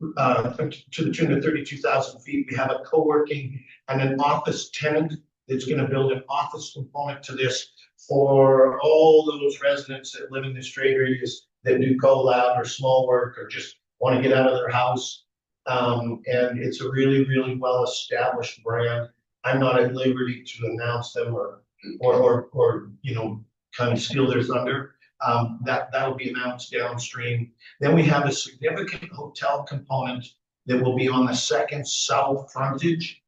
to the tune of 32,000 feet. We have a co-working and an office tenant that's going to build an office component to this for all those residents that live in the trade areas that do co-lab or small work or just want to get out of their house. And it's a really, really well-established brand. I'm not at liberty to announce them or you know, kind of steal their thunder. That will be announced downstream. Then we have a significant hotel component that will be on the second south frontage.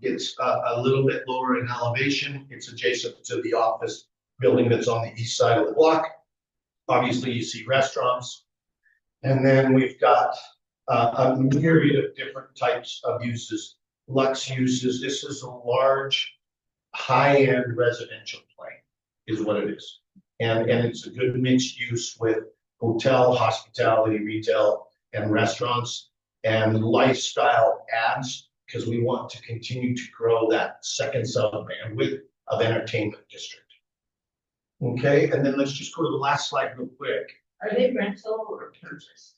It's a little bit lower in elevation. It's adjacent to the office building that's on the east side of the block. Obviously, you see restaurants. And then we've got a myriad of different types of uses, luxe uses. This is a large, high-end residential plane, is what it is. And it's a good mixed use with hotel, hospitality, retail, and restaurants, and lifestyle ads, because we want to continue to grow that second sub bandwidth of entertainment district. Okay, and then let's just go to the last slide real quick. Are they rental or purchase?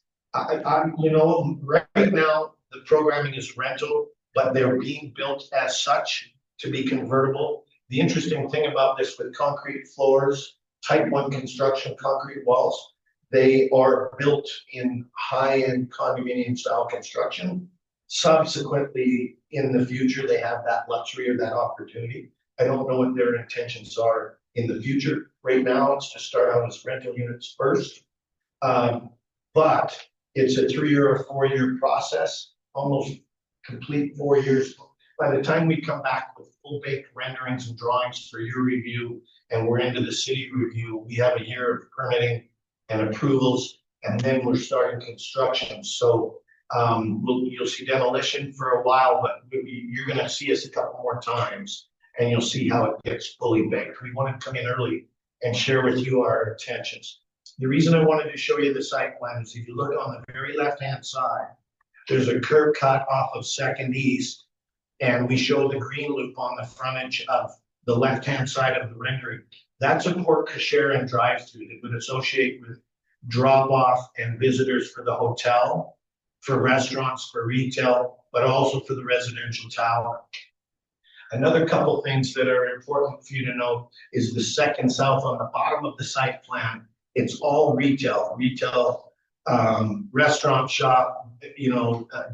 You know, right now, the programming is rental, but they're being built as such to be convertible. The interesting thing about this with concrete floors, type 1 construction, concrete walls, they are built in high-end condominium style construction. Subsequently, in the future, they have that luxury or that opportunity. I don't know what their intentions are in the future. Right now, it's to start out as rental units first. But it's a 3 or 4 year process, almost complete 4 years. By the time we come back with full baked renderings and drawings for your review, and we're into the city review, we have a year of permitting and approvals, and then we're starting construction. So you'll see demolition for a while, but you're going to see us a couple more times, and you'll see how it gets fully baked. We want to come in early and share with you our intentions. The reason I wanted to show you the site plan is if you look on the very left-hand side, there's a curb cut off of 2nd East, and we show the green loop on the frontage of the left-hand side of the rendering. That's a porte cochere and drive-through that would associate with drop-off and visitors for the hotel, for restaurants, for retail, but also for the residential tower. Another couple things that are important for you to know is the second south on the bottom of the site plan. It's all retail, restaurant, shop,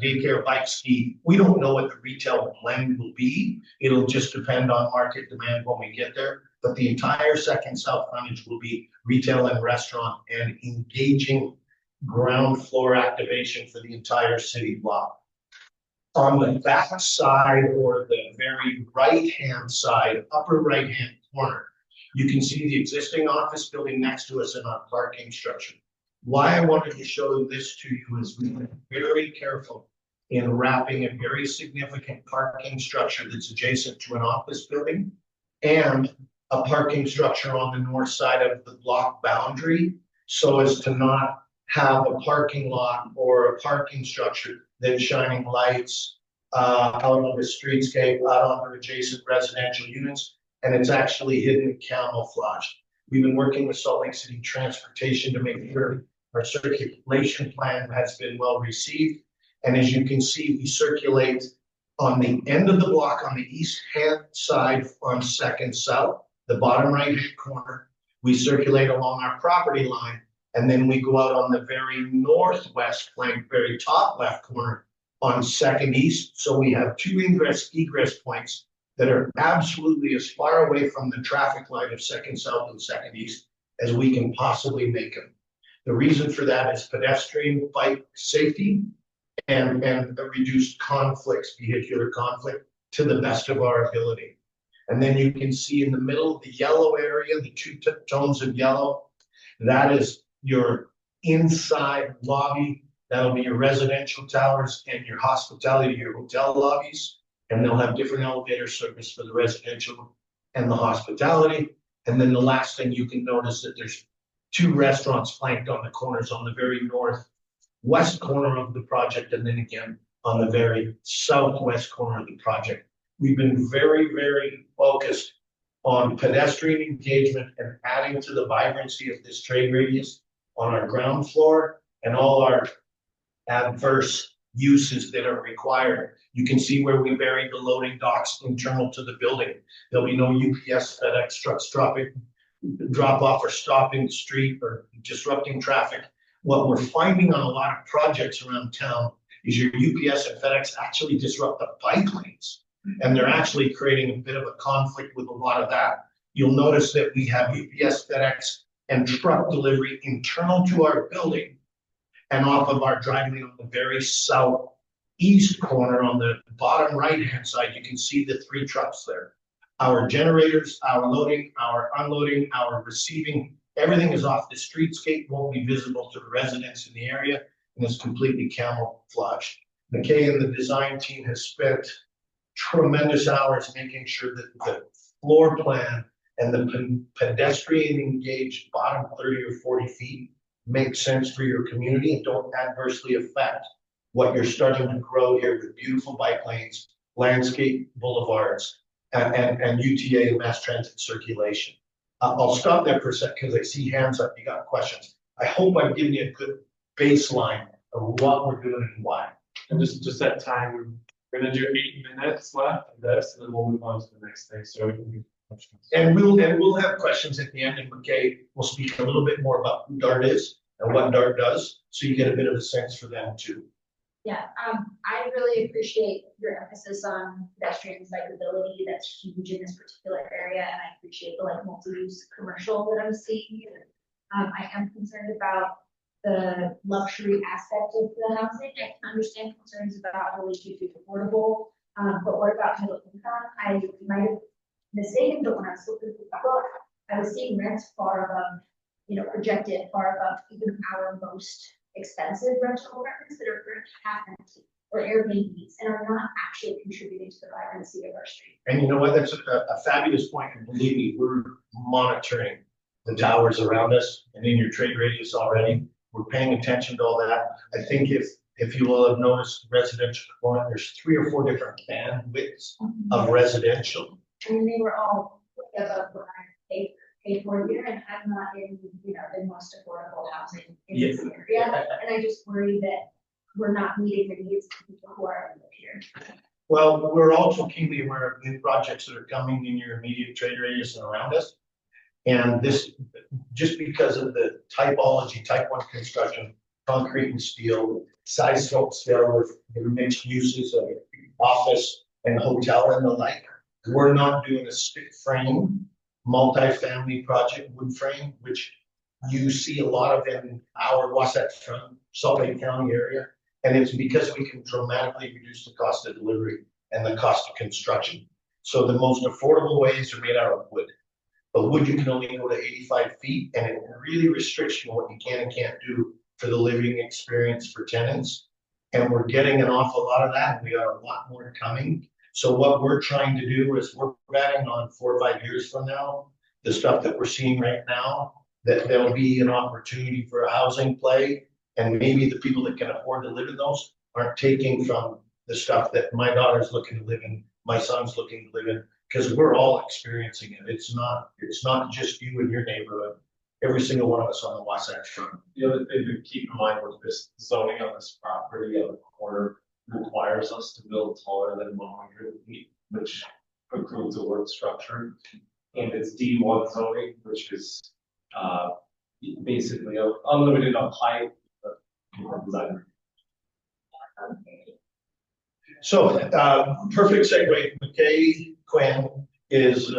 daycare, bike, ski. We don't know what the retail blend will be. It'll just depend on market demand when we get there. But the entire second south frontage will be retail and restaurant and engaging ground floor activation for the entire city block. On the back side or the very right-hand side, upper right-hand corner, you can see the existing office building next to us in our parking structure. Why I wanted to show this to you is we've been very careful in wrapping a very significant parking structure that's adjacent to an office building and a parking structure on the north side of the block boundary, so as to not have a parking lot or a parking structure that's shining lights out on the streetscape, out on the adjacent residential units, and it's actually hidden and camouflaged. We've been working with Salt Lake City Transportation to make sure our circulation plan has been well received. And as you can see, we circulate on the end of the block on the east-hand side on 2nd South, the bottom right-hand corner. We circulate along our property line, and then we go out on the very northwest flank, very top left corner on 2nd East. So we have 2 ingress-egress points that are absolutely as far away from the traffic light of 2nd South and 2nd East as we can possibly make them. The reason for that is pedestrian bike safety and a reduced conflicts, vehicular conflict, to the best of our ability. And then you can see in the middle of the yellow area, the 2 tones of yellow, that is your inside lobby. That'll be your residential towers and your hospitality, your hotel lobbies. and they'll have different elevator service for the residential and the hospitality. And then the last thing you can notice that there's 2 restaurants flanked on the corners on the very northwest corner of the project, and then again on the very southwest corner of the project. We've been very, very focused on pedestrian engagement and adding to the vibrancy of this trade radius on our ground floor and all our adverse uses that are required. You can see where we buried the loading docks internal to the building. There'll be no UPS, FedEx trucks drop off or stopping the street or disrupting traffic. What we're finding on a lot of projects around town is your UPS and FedEx actually disrupt the bike lanes. And they're actually creating a bit of a conflict with a lot of that. You'll notice that we have UPS, FedEx, and truck delivery internal to our building and off of our driveway on the very southeast corner on the bottom right-hand side. You can see the 3 trucks there. Our generators, our loading, our unloading, our receiving, everything is off the streetscape, won't be visible to the residents in the area, and is completely camouflaged. McKay and the design team has spent tremendous hours making sure that the floor plan and the pedestrian engaged bottom 30 or 40 feet make sense for your community and don't adversely affect what you're starting to grow here with beautiful bike lanes, landscape boulevards, and UTA and mass transit circulation. I'll stop there for a sec because I see hands up. You got questions. I hope I've given you a good baseline of what we're doing and why. And just that time, we're gonna do 8 minutes left of this, and then we'll move on to the next thing, so we can do questions. And we'll have questions at the end, and McKay will speak a little bit more about who DART is and what DART does, so you get a bit of a sense for them too. Yeah, I really appreciate your emphasis on pedestrian cyclability. That's huge in this particular area, and I appreciate the multi-use commercial that I'm seeing. I am concerned about the luxury aspect of the housing. I can understand concerns about really keeping it affordable, but what about middle income? I might have mistaken, but when I was looking at the book, I was seeing rents far above, projected far above even our most expensive rental apartments that are half empty or Airbnbs and are not actually contributing to the vibrancy of our street. And you know what? That's a fabulous point. And believe me, we're monitoring the towers around us and in your trade radius already. We're paying attention to all that. I think if you will have noticed residential component, there's 3 or 4 different bandwidths of residential. And they were all above what I paid for here, and I'm not in, the most affordable housing in this area. And I just worry that we're not meeting the needs of people who are live here. Well, we're also keenly aware of new projects that are coming in your immediate trade radius and around us. And this, just because of the typology, type 1 construction, concrete and steel, size scale with mixed uses of office and hotel and the like, we're not doing a stick frame, multi-family project wood frame, which you see a lot of in our Wasatch Front, Salt Lake County area. And it's because we can dramatically reduce the cost of delivery and the cost of construction. So the most affordable ways are made out of wood. But wood, you can only go to 85 feet, and it really restricts you what you can and can't do for the living experience for tenants. And we're getting an awful lot of that, and we got a lot more coming. So what we're trying to do is we're betting on 4 or 5 years from now, the stuff that we're seeing right now, that there'll be an opportunity for a housing play. And maybe the people that can afford to live in those aren't taking from the stuff that my daughter's looking to live in, my son's looking to live in, because we're all experiencing it. It's not just you and your neighborhood. Every single one of us on the Wasatch Front. The other thing to keep in mind with this zoning on this property on the corner requires us to build taller than 100 feet, which includes a work structure. And it's D1 zoning, which is basically unlimited on height. So, perfect segue. McKay Quinn is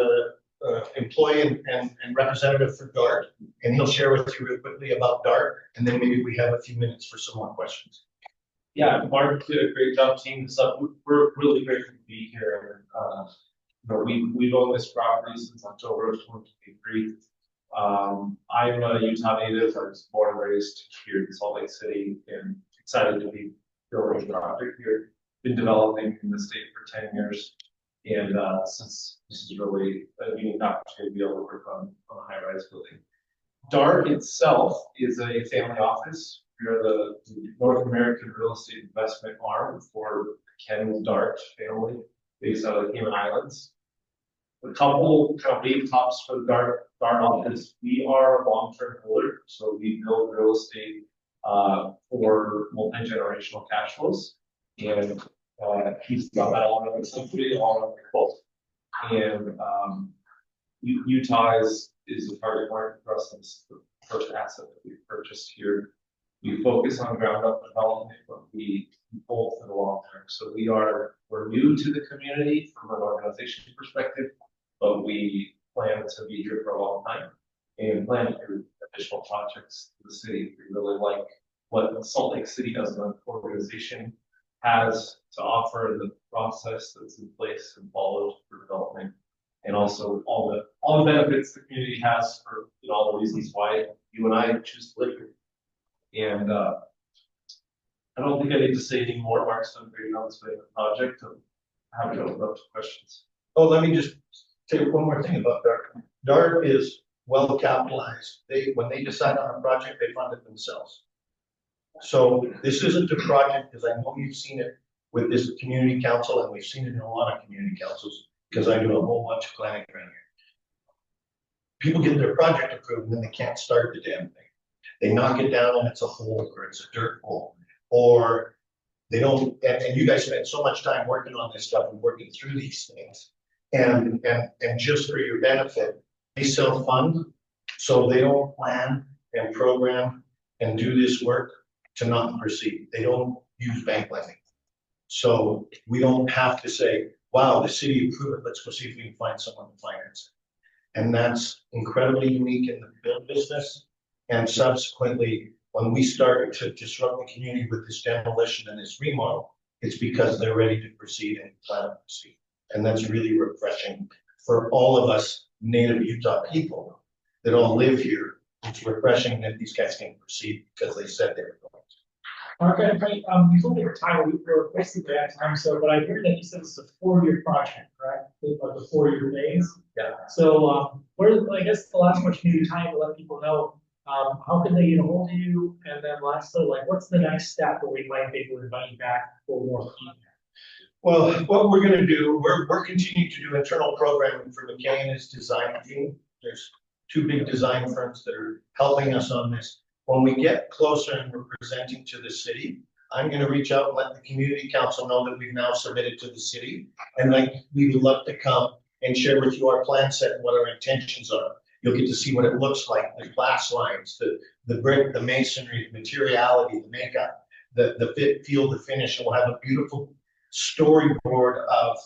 employee and representative for DART, and he'll share with you real quickly about DART, and then maybe we have a few minutes for some more questions. Yeah, Mark did a great job teaming this up. We're really grateful to be here. We've owned this property since October of 2023. I'm a Utah native. I was born and raised here in Salt Lake City, and excited to be building a project here. been developing in the state for 10 years. And since this is really a unique opportunity to be able to work on a high-rise building. DART itself is a family office. We are the North American real estate investment arm for Ken Dart family based out of the Cayman Islands. A couple kind of lead tops for the DART office. We are a long-term holder, so we build real estate for multi-generational cash flows. And he's got that all around the country, all around the world. And Utah is a target market for us. It's the first asset that we purchased here. We focus on ground up development, but we hold for the long term. So we're new to the community from an organization perspective, but we plan to be here for a long time and plan to do additional projects in the city. We really like what Salt Lake City as an organization has to offer, the process that's in place and followed for development, and also all the benefits the community has for all the reasons why you and I choose to live here. And I don't think I need to say any more. Mark's done great on this project. I'm happy to open up to questions. Oh, let me just say one more thing about DART. DART is well capitalized. When they decide on a project, they fund it themselves. So this isn't a project, because I know you've seen it with this community council, and we've seen it in a lot of community councils, because I do a whole bunch of planning around here. People get their project approved, and then they can't start the damn thing. They knock it down and it's a hole, or it's a dirt hole, or they don't, and you guys spend so much time working on this stuff and working through these things. And just for your benefit, they self-fund, so they don't plan and program and do this work to not proceed. They don't use bank lending. So we don't have to say, wow, the city approved it, let's go see if we can find someone to finance it. And that's incredibly unique in the build business. And subsequently, when we started to disrupt the community with this demolition and this remodel, it's because they're ready to proceed and plan to proceed. And that's really refreshing for all of us native Utah people that all live here. It's refreshing that these guys can proceed because they said they were going to. Mark, you told me your time, we were basically at time, so, but I heard that you said it's a 4-year project, correct? Like a 4-year phase? Yeah. So, I guess the last question you time to let people know, how can they get a hold of you? And then lastly, what's the next step where we might be able to invite you back for more feedback? Well, what we're going to do, we're continuing to do internal programming for McKay and his design team. There's 2 big design firms that are helping us on this. When we get closer and we're presenting to the city, I'm going to reach out and let the community council know that we've now submitted to the city. And we would love to come and share with you our plan set and what our intentions are. You'll get to see what it looks like, the glass lines, the brick, the masonry, the materiality, the makeup, the fit, feel, the finish, and we'll have a beautiful storyboard of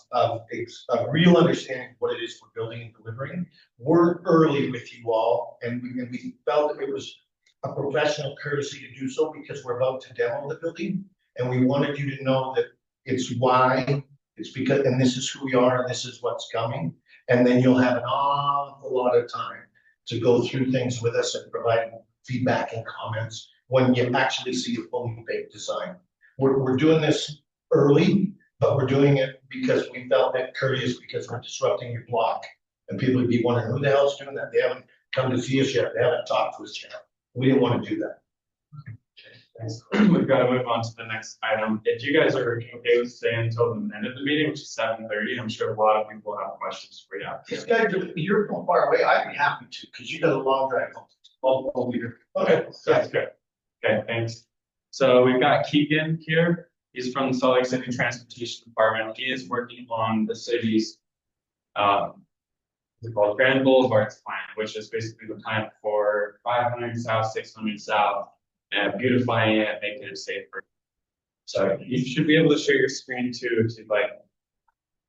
real understanding of what it is we're building and delivering. We're early with you all, and we felt that it was a professional courtesy to do so because we're about to demo the building, and we wanted you to know that it's why, it's because, and this is who we are, and this is what's coming. And then you'll have an awful lot of time to go through things with us and provide feedback and comments when you actually see a fully baked design. We're doing this early, but we're doing it because we felt that courteous, because we're disrupting your block. And people would be wondering, who the hell's doing that? They haven't come to see us yet. They haven't talked to us yet. We didn't want to do that. Thanks. We've got to move on to the next item. If you guys are okay with staying until the end of the meeting, which is 7:30, I'm sure a lot of people have questions for you. These guys, you're from far away. I'd be happy to, because you got a long drive home. I'll be here. Okay, that's good. Okay, thanks. So we've got Keegan here. He's from the Salt Lake City Transportation Department. He is working on the city's called Grand Boulevards plan, which is basically the plan for 500 South, 600 South, and beautifying it, making it safer. So you should be able to share your screen too if you'd like.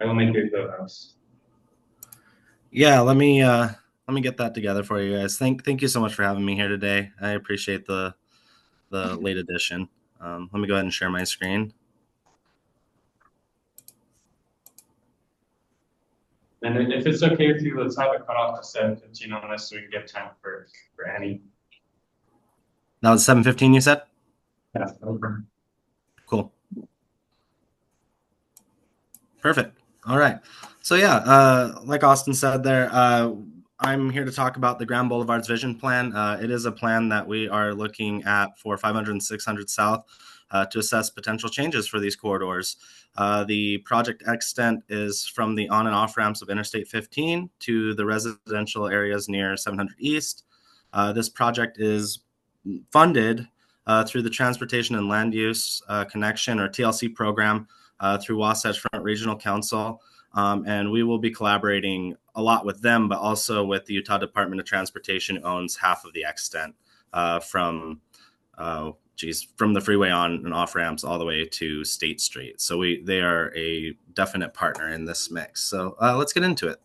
I will make you photos. Yeah, let me get that together for you guys. Thank you so much for having me here today. I appreciate the late edition. Let me go ahead and share my screen. And if it's okay with you, let's have it cut off to 7:15 on this so we can get time for Annie. That was 7:15 you said? Yeah, over. Cool. Perfect. All right. So yeah, like Austin said there, I'm here to talk about the Grand Boulevards vision plan. It is a plan that we are looking at for 500 and 600 South to assess potential changes for these corridors. The project extent is from the on and off ramps of Interstate 15 to the residential areas near 700 East. This project is funded through the Transportation and Land Use Connection, or TLC program, through Wasatch Front Regional Council. And we will be collaborating a lot with them, but also with the Utah Department of Transportation owns half of the extent from the freeway on and off ramps all the way to State Street. So they are a definite partner in this mix. So let's get into it.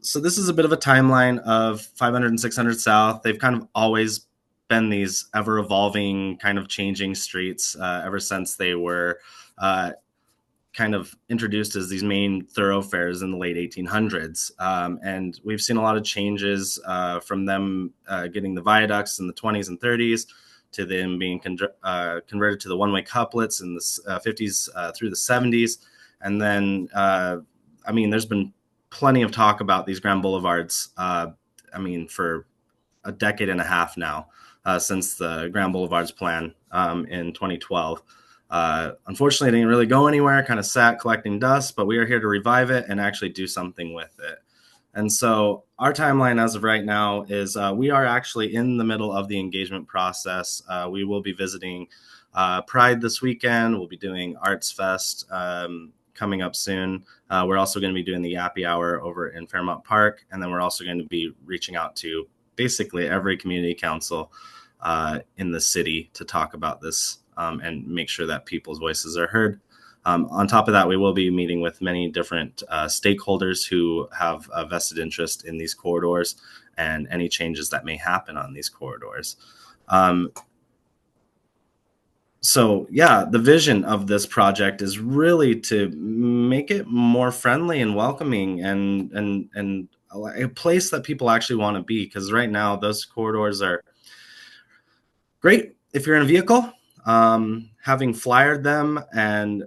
So this is a bit of a timeline of 500 and 600 South. They've kind of always been these ever evolving, kind of changing streets ever since they were kind of introduced as these main thoroughfares in the late 1800s. And we've seen a lot of changes from them getting the viaducts in the 20s and 30s to them being converted to the one-way couplets in the 50s through the 70s. And then, there's been plenty of talk about these Grand Boulevards, for a decade and a half now, since the Grand Boulevards plan in 2012. Unfortunately, it didn't really go anywhere, kind of sat collecting dust, but we are here to revive it and actually do something with it. And so our timeline as of right now is we are actually in the middle of the engagement process. We will be visiting Pride this weekend. We'll be doing Arts Fest coming up soon. We're also going to be doing the Yappy Hour over in Fairmount Park. And then we're also going to be reaching out to basically every community council in the city to talk about this and make sure that people's voices are heard. On top of that, we will be meeting with many different stakeholders who have a vested interest in these corridors and any changes that may happen on these corridors. So yeah, the vision of this project is really to make it more friendly and welcoming and a place that people actually want to be. Because right now those corridors are great if you're in a vehicle. Having flyered them and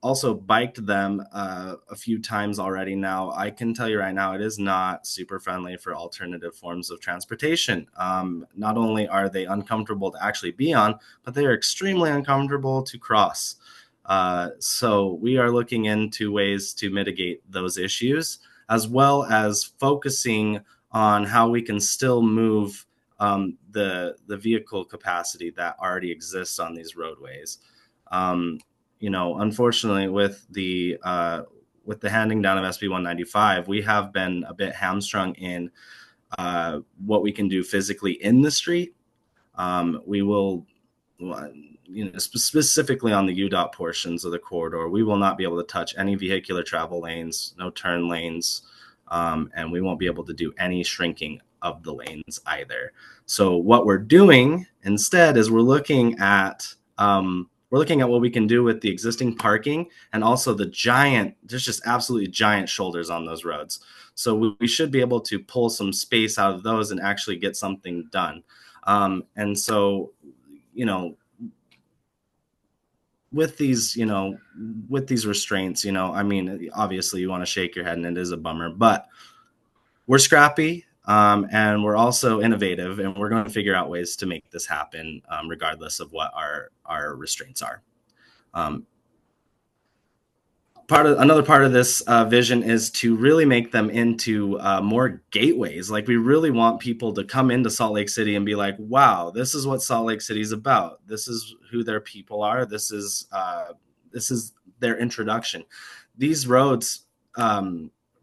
also biked them a few times already now, I can tell you right now, it is not super friendly for alternative forms of transportation. Not only are they uncomfortable to actually be on, but they are extremely uncomfortable to cross. So we are looking into ways to mitigate those issues, as well as focusing on how we can still move the vehicle capacity that already exists on these roadways. Unfortunately, with the handing down of SB 195, we have been a bit hamstrung in what we can do physically in the street. We will, specifically on the UDOT portions of the corridor, we will not be able to touch any vehicular travel lanes, no turn lanes, and we won't be able to do any shrinking of the lanes either. So what we're doing instead is we're looking at what we can do with the existing parking and also there's just absolutely giant shoulders on those roads. So we should be able to pull some space out of those and actually get something done. And so, with these restraints, obviously you want to shake your head and it is a bummer, but we're scrappy. And we're also innovative, and we're going to figure out ways to make this happen, regardless of what our restraints are. Another part of this vision is to really make them into more gateways. Like, we really want people to come into Salt Lake City and be like, wow, this is what Salt Lake City is about. This is who their people are. This is their introduction. These roads,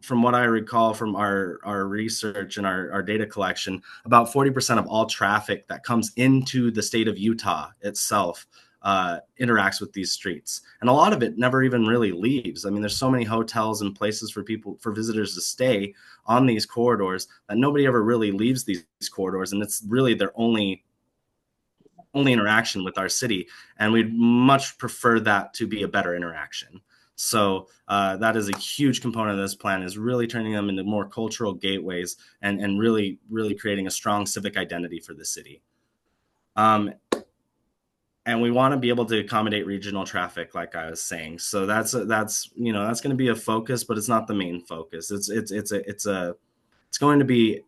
from what I recall from our research and our data collection, about 40% of all traffic that comes into the state of Utah itself interacts with these streets. And a lot of it never even really leaves. There's so many hotels and places for visitors to stay on these corridors that nobody ever really leaves these corridors. And it's really their only interaction with our city. And we'd much prefer that to be a better interaction. So that is a huge component of this plan, is really turning them into more cultural gateways and really, really creating a strong civic identity for the city. and we want to be able to accommodate regional traffic, like I was saying. So that's going to be a focus, but it's not the main focus. It's going to be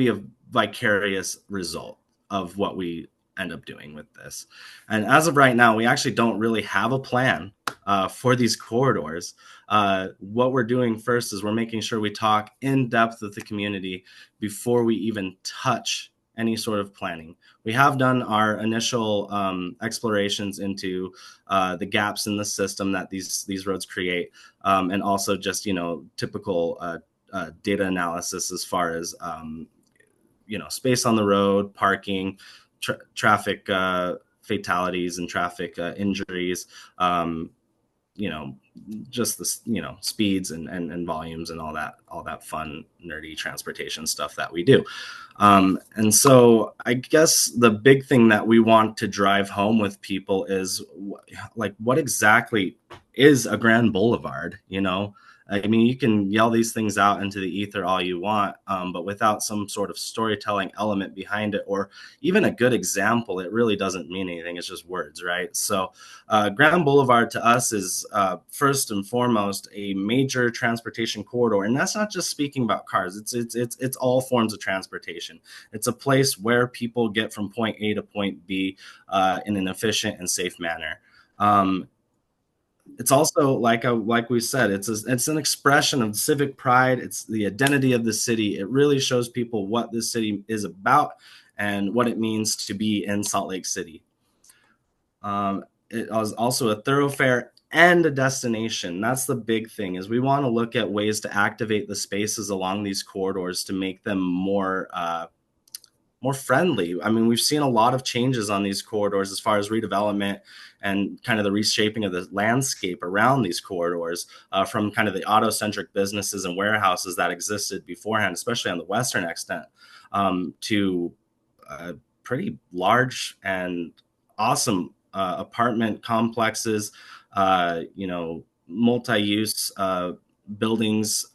a vicarious result of what we end up doing with this. And as of right now, we actually don't really have a plan for these corridors. What we're doing first is we're making sure we talk in depth with the community before we even touch any sort of planning. We have done our initial explorations into the gaps in the system that these roads create, and also just typical data analysis as far as space on the road, parking, traffic fatalities and traffic injuries, just the speeds and volumes and all that fun nerdy transportation stuff that we do. And so I guess the big thing that we want to drive home with people is what exactly is a grand boulevard? I mean, you can yell these things out into the ether all you want, but without some sort of storytelling element behind it, or even a good example, it really doesn't mean anything. It's just words, right? So Grand Boulevard to us is first and foremost a major transportation corridor. And that's not just speaking about cars. It's all forms of transportation. It's a place where people get from point A to point B in an efficient and safe manner. It's also like we said, it's an expression of civic pride. It's the identity of the city. It really shows people what this city is about and what it means to be in Salt Lake City. It is also a thoroughfare and a destination. That's the big thing, is we want to look at ways to activate the spaces along these corridors to make them more friendly. I mean, we've seen a lot of changes on these corridors as far as redevelopment and kind of the reshaping of the landscape around these corridors, from kind of the auto-centric businesses and warehouses that existed beforehand, especially on the western extent, to pretty large and awesome apartment complexes, multi-use buildings,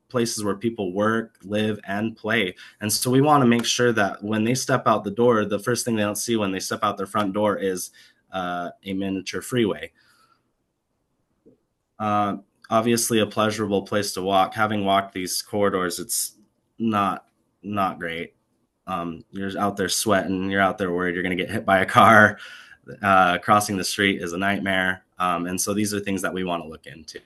places where people work, live, and play. And so we want to make sure that when they step out the door, the first thing they don't see when they step out their front door is a miniature freeway. Obviously a pleasurable place to walk. Having walked these corridors, it's not great. You're out there sweating, you're out there worried you're going to get hit by a car. Crossing the street is a nightmare. And so these are things that we want to look into.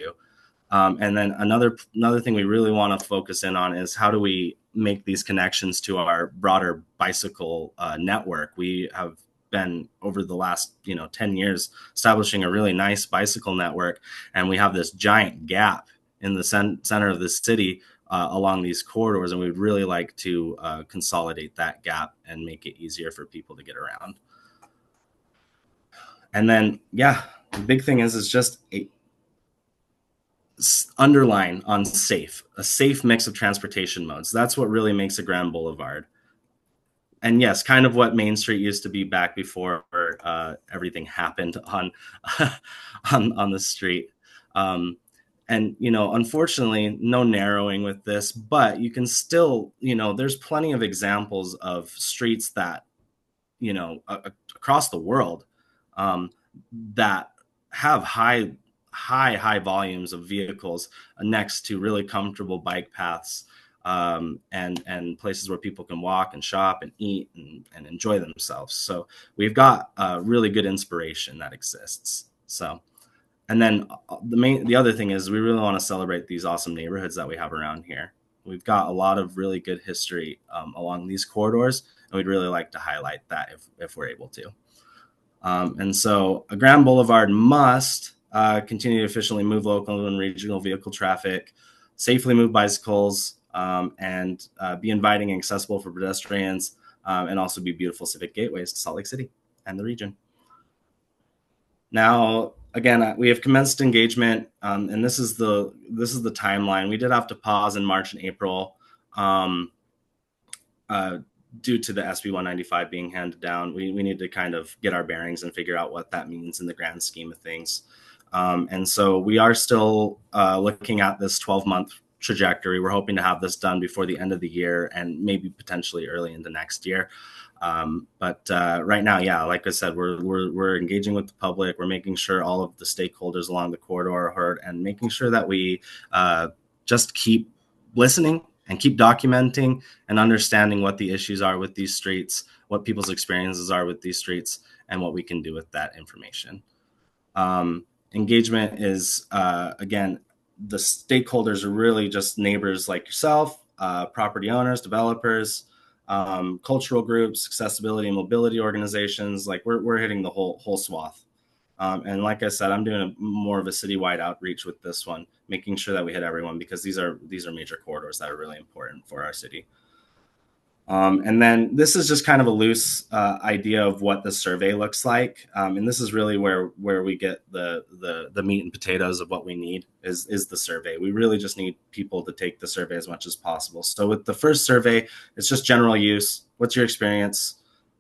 And then another thing we really want to focus in on is how do we make these connections to our broader bicycle network. We have been, over the last 10 years, establishing a really nice bicycle network, and we have this giant gap in the center of the city along these corridors, and we'd really like to consolidate that gap and make it easier for people to get around. And then, the big thing is just underline on safe, a safe mix of transportation modes. That's what really makes a grand boulevard. And yes, kind of what Main Street used to be back before everything happened on the street. And unfortunately, no narrowing with this, but you can still, there's plenty of examples of streets that, across the world, that have high volumes of vehicles next to really comfortable bike paths, and places where people can walk and shop and eat and enjoy themselves. So we've got really good inspiration that exists. So, and then the other thing is we really want to celebrate these awesome neighborhoods that we have around here. We've got a lot of really good history along these corridors, and we'd really like to highlight that if we're able to. And so a Grand Boulevard must continue to efficiently move local and regional vehicle traffic, safely move bicycles, and be inviting and accessible for pedestrians, and also be beautiful civic gateways to Salt Lake City and the region. Now, again, we have commenced engagement, and this is the timeline. We did have to pause in March and April due to the SB 195 being handed down. We need to kind of get our bearings and figure out what that means in the grand scheme of things. And so we are still looking at this 12-month trajectory. We're hoping to have this done before the end of the year and maybe potentially early into next year. But right now, yeah, like I said, we're engaging with the public. We're making sure all of the stakeholders along the corridor are heard, and making sure that we just keep listening and keep documenting and understanding what the issues are with these streets, what people's experiences are with these streets, and what we can do with that information. Engagement is, again, the stakeholders are really just neighbors like yourself, property owners, developers, cultural groups, accessibility and mobility organizations. Like we're hitting the whole swath. And like I said, I'm doing more of a citywide outreach with this one, making sure that we hit everyone, because these are major corridors that are really important for our city. And then this is just kind of a loose idea of what the survey looks like. And this is really where we get the meat and potatoes of what we need is the survey. We really just need people to take the survey as much as possible. So with the first survey, it's just general use. What's your experience?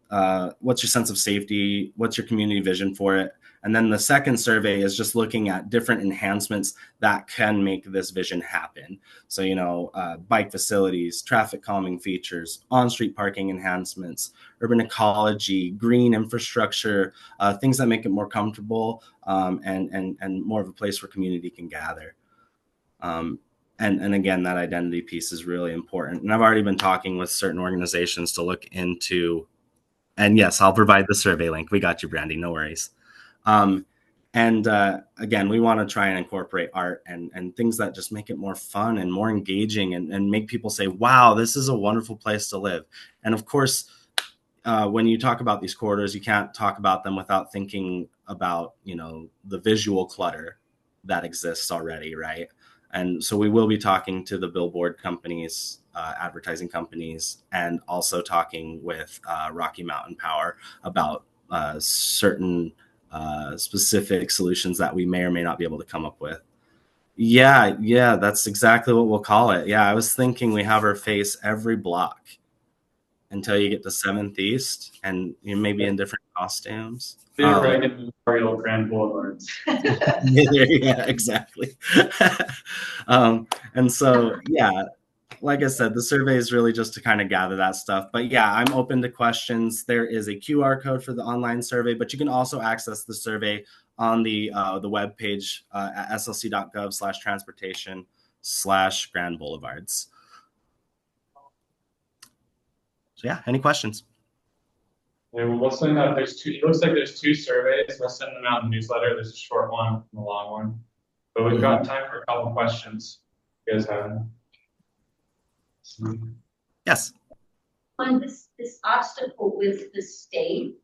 What's your sense of safety? What's your community vision for it? And then the second survey is just looking at different enhancements that can make this vision happen. So, bike facilities, traffic calming features, on-street parking enhancements, urban ecology, green infrastructure, things that make it more comfortable and more of a place where community can gather. And again, that identity piece is really important. And I've already been talking with certain organizations to look into, and yes, I'll provide the survey link. We got you, Brandy, no worries. Again, we want to try and incorporate art and things that just make it more fun and more engaging and make people say, wow, this is a wonderful place to live. And of course, when you talk about these corridors, you can't talk about them without thinking about, the visual clutter that exists already, right? And so we will be talking to the billboard companies, advertising companies, and also talking with Rocky Mountain Power about certain specific solutions that we may or may not be able to come up with. Yeah, that's exactly what we'll call it. Yeah, I was thinking we have her face every block until you get to 7th East, and you may be in different costumes. Memorial Grand Boulevards. Yeah, exactly. And so, yeah, like I said, the survey is really just to kind of gather that stuff. But yeah, I'm open to questions. There is a QR code for the online survey, but you can also access the survey on the web page at slc.gov/transportation/Grand Boulevards. So yeah, any questions? Yeah, we'll send out, it looks like there's 2 surveys. We'll send them out in the newsletter. There's a short one and a long one. But we've got time for a couple questions. You guys have any? Yes. On this obstacle with the state,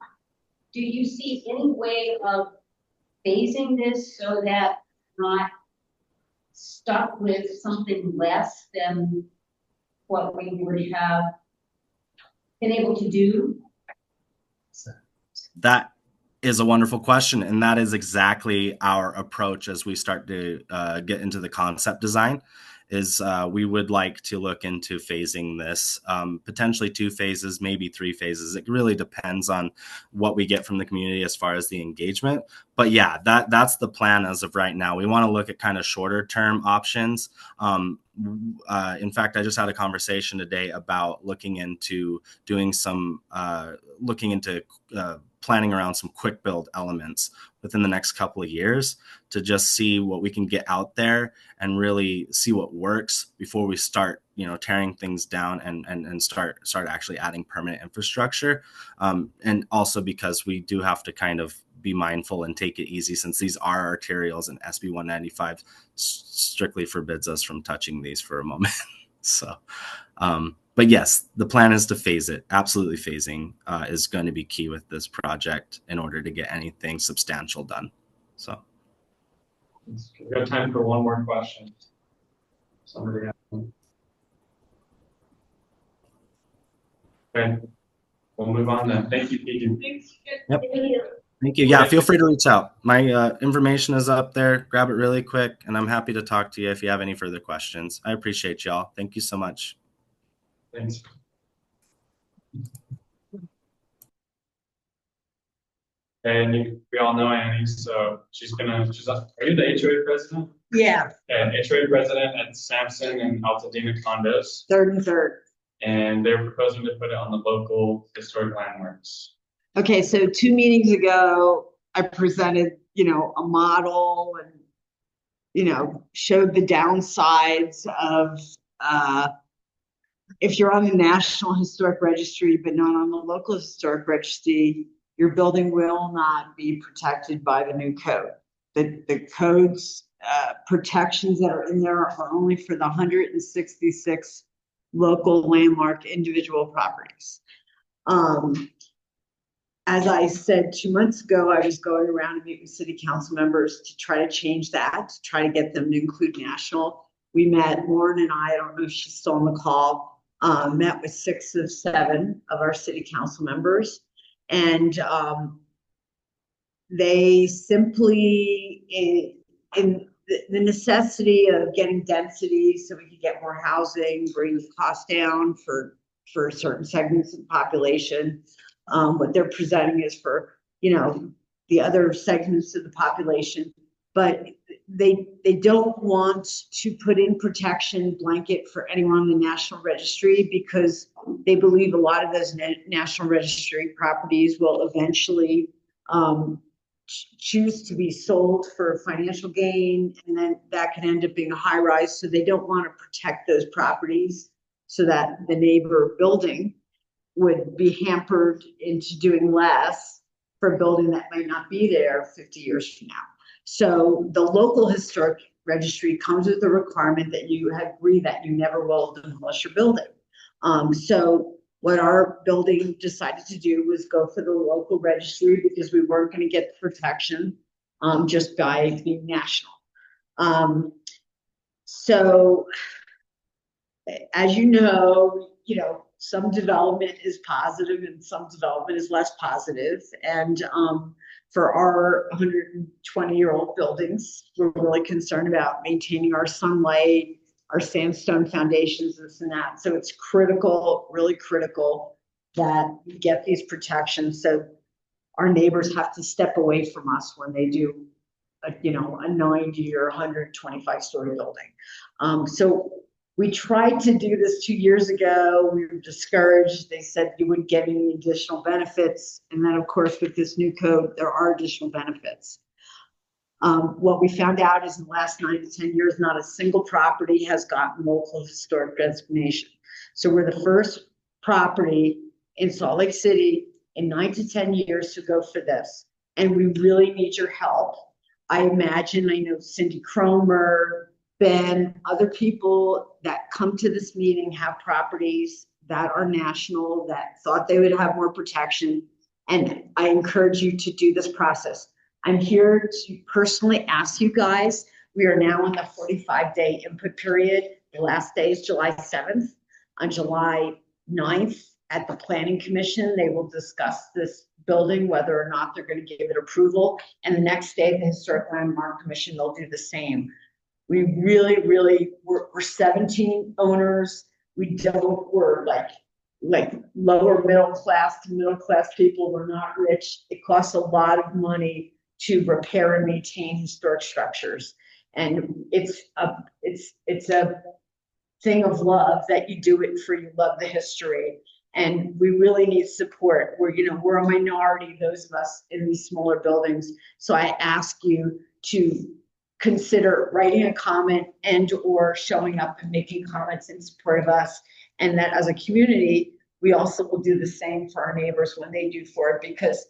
do you see any way of phasing this so that not stuck with something less than what we would have been able to do? That is a wonderful question, and that is exactly our approach as we start to get into the concept design. Is we would like to look into phasing this, potentially 2 phases, maybe 3 phases. It really depends on what we get from the community as far as the engagement. But yeah, that's the plan as of right now. We want to look at kind of shorter term options. In fact, I just had a conversation today about looking into doing some, planning around some quick build elements within the next couple of years to just see what we can get out there and really see what works before we start, tearing things down and start actually adding permanent infrastructure. And also because we do have to kind of be mindful and take it easy, since these are arterials and SB 195 strictly forbids us from touching these for a moment. So, but yes, the plan is to phase it. Absolutely, phasing is going to be key with this project in order to get anything substantial done. So, we've got time for one more question. Somebody have one. Okay, we'll move on then. Thank you, Keegan. Yep. Thank you. Yeah, feel free to reach out. My information is up there. Grab it really quick, and I'm happy to talk to you if you have any further questions. I appreciate y'all. Thank you so much. Thanks. And we all know Annie, so she's are you the HOA president? Yeah. And HOA president at Sampson and Altadena condos. 3rd and 3rd. And they're proposing to put it on the local historic landmarks. Okay, so 2 meetings ago, I presented, a model and, showed the downsides of, if you're on the National Historic Registry, but not on the local historic registry, your building will not be protected by the new code. The code's protections that are in there are only for the 166 local landmark individual properties. As I said 2 months ago, I was going around and meeting with city council members to try to change that, to try to get them to include national. We met, Lauren and I don't know if she's still on the call, met with 6 of 7 of our city council members. And they simply, in the necessity of getting density so we could get more housing, bring the cost down for certain segments of the population. What they're presenting is for, the other segments of the population, but they don't want to put in protection blanket for anyone on the National Registry because they believe a lot of those National Registry properties will eventually choose to be sold for financial gain, and then that can end up being a high rise. So they don't want to protect those properties so that the neighbor building would be hampered into doing less for a building that might not be there 50 years from now. So the local historic registry comes with the requirement that you agree that you never will demolish your building. So what our building decided to do was go for the local registry because we weren't going to get the protection just by being national. So as you know, some development is positive and some development is less positive. And for our 120-year-old buildings, we're really concerned about maintaining our sunlight, our sandstone foundations, this and that. So it's critical, really critical that we get these protections. So our neighbors have to step away from us when they do a 90 or 125-story building. So we tried to do this 2 years ago. We were discouraged. They said you wouldn't get any additional benefits. And then, of course, with this new code, there are additional benefits. What we found out is in the last 9 to 10 years, not a single property has gotten local historic designation. So we're the first property in Salt Lake City in 9 to 10 years to go for this. And we really need your help. I know Cindy Cromer, Ben, other people that come to this meeting have properties that are national, that thought they would have more protection. And I encourage you to do this process. I'm here to personally ask you guys, we are now in the 45-day input period. The last day is July 7th. On July 9th at the Planning Commission, they will discuss this building, whether or not they're going to give it approval. And the next day, the Historic Landmark Commission, they'll do the same. We really, we're 17 owners. We're like lower middle class to middle class people. We're not rich. It costs a lot of money to repair and maintain historic structures. And it's a thing of love that you do it for, you love the history. And we really need support. We're a minority, those of us in these smaller buildings. So I ask you to consider writing a comment and or showing up and making comments in support of us. And that as a community, we also will do the same for our neighbors when they do for it, because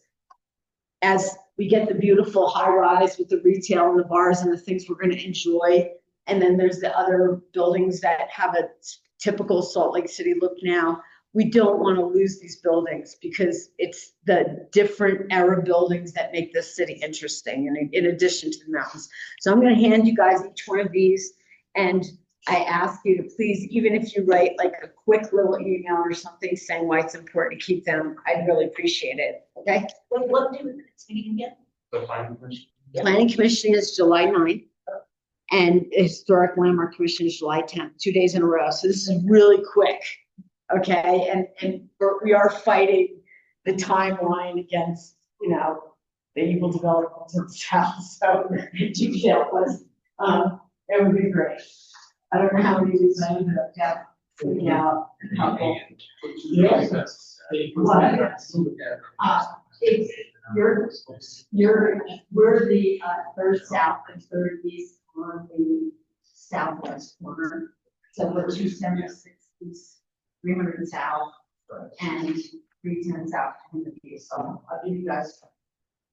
as we get the beautiful high rise with the retail and the bars and the things we're going to enjoy, and then there's the other buildings that have a typical Salt Lake City look now, we don't want to lose these buildings because it's the different era buildings that make this city interesting, and in addition to the mountains. So I'm going to hand you guys each one of these, and I ask you to please, even if you write like a quick little email or something saying why it's important to keep them, I'd really appreciate it. Okay? What day was the next meeting again? The Planning Commission. Planning Commission is July 9th, and Historic Landmark Commission is July 10th, 2 days in a row. So this is really quick. Okay, and we are fighting the timeline against, the evil developments in the south. So do help us. It would be great. I don't know how many of these I ended up having. Yeah. Couple. Yes. It's, we're the, third south and third east on the southwest corner. So we're 276 east, 300 south, and 310 south in the east. So I'll give you guys,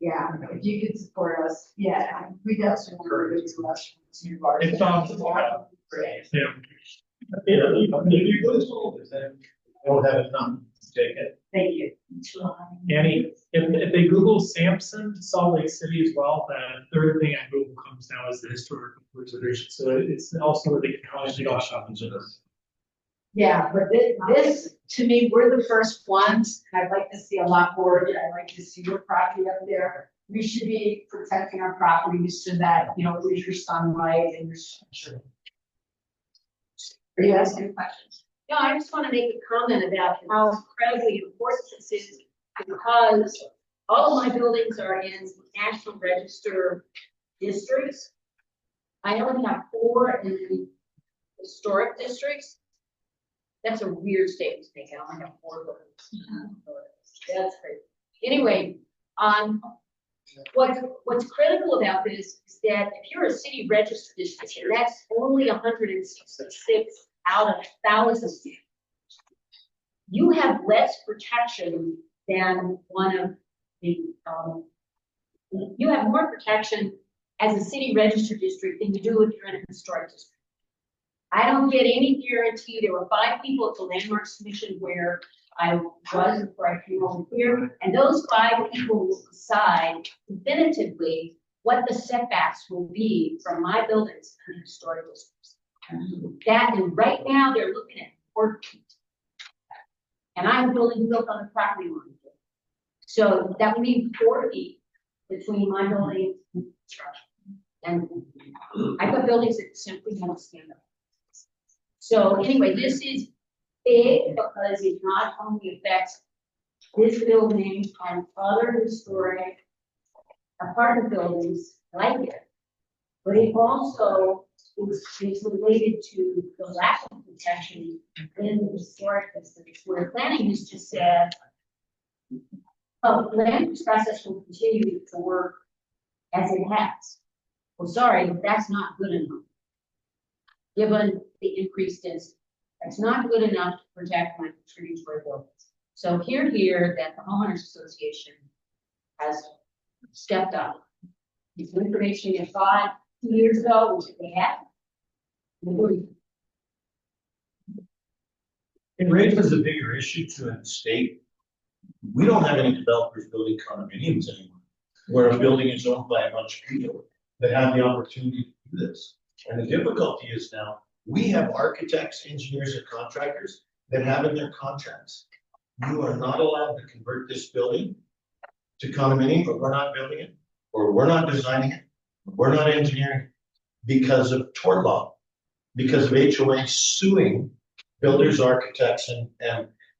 yeah, if you could support us, yeah, we got some very good to us. It sounds great. Yeah. Don't have enough to take it. Thank you. Annie, if they Google Sampson, Salt Lake City as well, the third thing on Google comes now is the historical preservation. So it's also where they can actually go shopping to this. Yeah, but this, to me, we're the first ones, and I'd like to see a lot more, and I'd like to see your property up there. We should be protecting our properties so that, you know, there's your sunlight and your. Are you asking questions? No, I just want to make a comment about how incredibly important this is, because all of my buildings are in National Register districts. I only have 4 in the historic districts. That's a weird statement to make. I only have 4 buildings. That's crazy. Anyway, what's critical about this is that if you're a city register district, that's only 166 out of 1,000. You have less protection than one of the, you have more protection as a city register district than you do if you're in a historic district. I don't get any guarantee. There were 5 people at the Landmarks Commission where I was before I came over here, and those 5 people will decide definitively what the setbacks will be from my buildings in historic districts. That, and right now they're looking at 4 feet. And I have a building built on the property line. So that would mean 4 feet between my building and construction. And I've got buildings that simply don't stand up. So anyway, this is big because it not only affects this building and other historic apartment buildings like it, but it also is related to the lack of protection in the historic districts, where planning has just said, oh, the land use process will continue to work as it has. Well, sorry, but that's not good enough. Given the increased density, that's not good enough to protect my contributory buildings. So here that the homeowners association has stepped up. It's information you got 2 years ago, which they had. It raises a bigger issue to the state. We don't have any developers building condominiums anymore, where a building is owned by a bunch of people that have the opportunity to do this. And the difficulty is now, we have architects, engineers, and contractors that have in their contracts, you are not allowed to convert this building to condominium, but we're not building it, or we're not designing it, we're not engineering it, because of tort law, because of HOA suing builders, architects,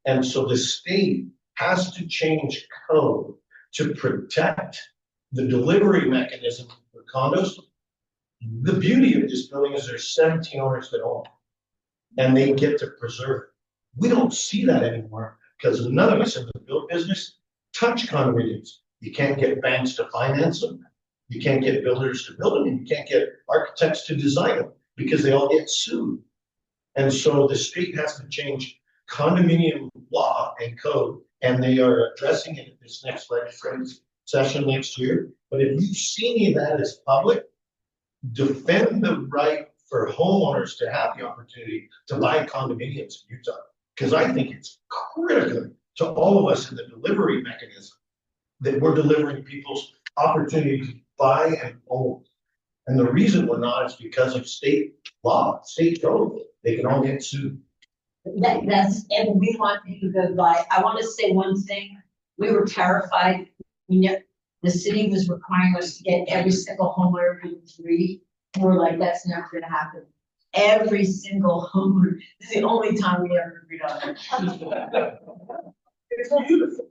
and so the state has to change code to protect the delivery mechanism for condos. The beauty of this building is there's 17 owners that own it, and they get to preserve it. We don't see that anymore because none of us in the build business touch condominiums. You can't get banks to finance them. You can't get builders to build them, and you can't get architects to design them because they all get sued. And so the state has to change condominium law and code, and they are addressing it at this next legislative session next year. But if you see any of that as public, defend the right for homeowners to have the opportunity to buy condominiums in Utah, because I think it's critical to all of us in the delivery mechanism that we're delivering people's opportunity to buy and own. And the reason we're not is because of state law, state code. They can all get sued. That's, and we want people to go buy. I want to say one thing. We were terrified. The city was requiring us to get every single homeowner in 3. We're like, that's never going to happen. Every single homeowner. This is the only time we ever agreed on it. It's beautiful.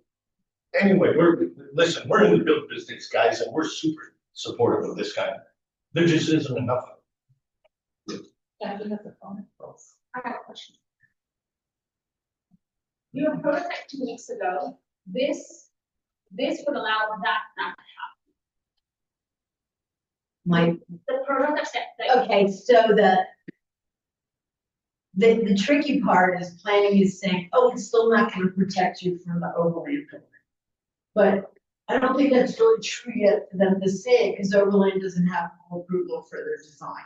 Anyway, we're in the build business, guys, and we're super supportive of this kind of. There just isn't enough of it. I have a question. You approved it 2 weeks ago. This would allow that not to My, happen. The prototype that. okay, so the tricky part is planning is saying, oh, it's still not gonna protect you from the overland building. But I don't think that's really true yet for them to say, because overland doesn't have full approval for their design.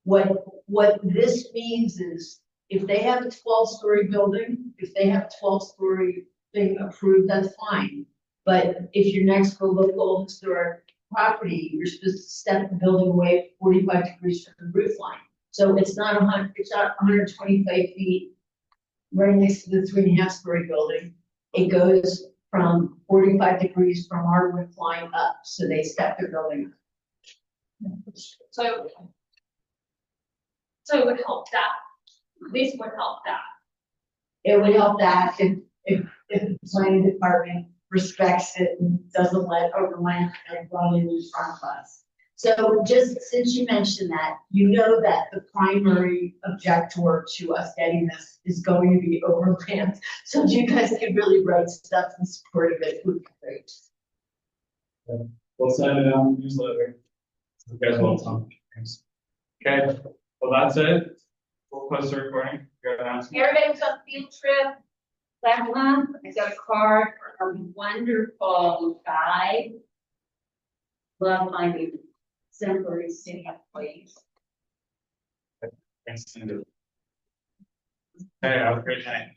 What this means is, if they have a 12-story building, if they have a 12-story thing approved, that's fine. But if you're next to a local historic property, you're supposed to step the building away 45 degrees from the roof line. So it's not 125 feet right next to the 3.5-story building. It goes from 45 degrees from our roof line up, so they step their building up. So it would help that. This would help that. It would help that if the planning department respects it and doesn't let overland and run in front of us. So just since you mentioned that, you know that the primary objector to us getting this is going to be overland. So if you guys could really write stuff in support of it, would be great. We'll send it out in the newsletter. You guys will talk. Okay, well, that's it. We'll post the recording. Go ahead. Everybody's on field trip. That month, I got a card from a wonderful guy. Love finding exemplary city employees. Thanks, Cindy. Hey, have a great night.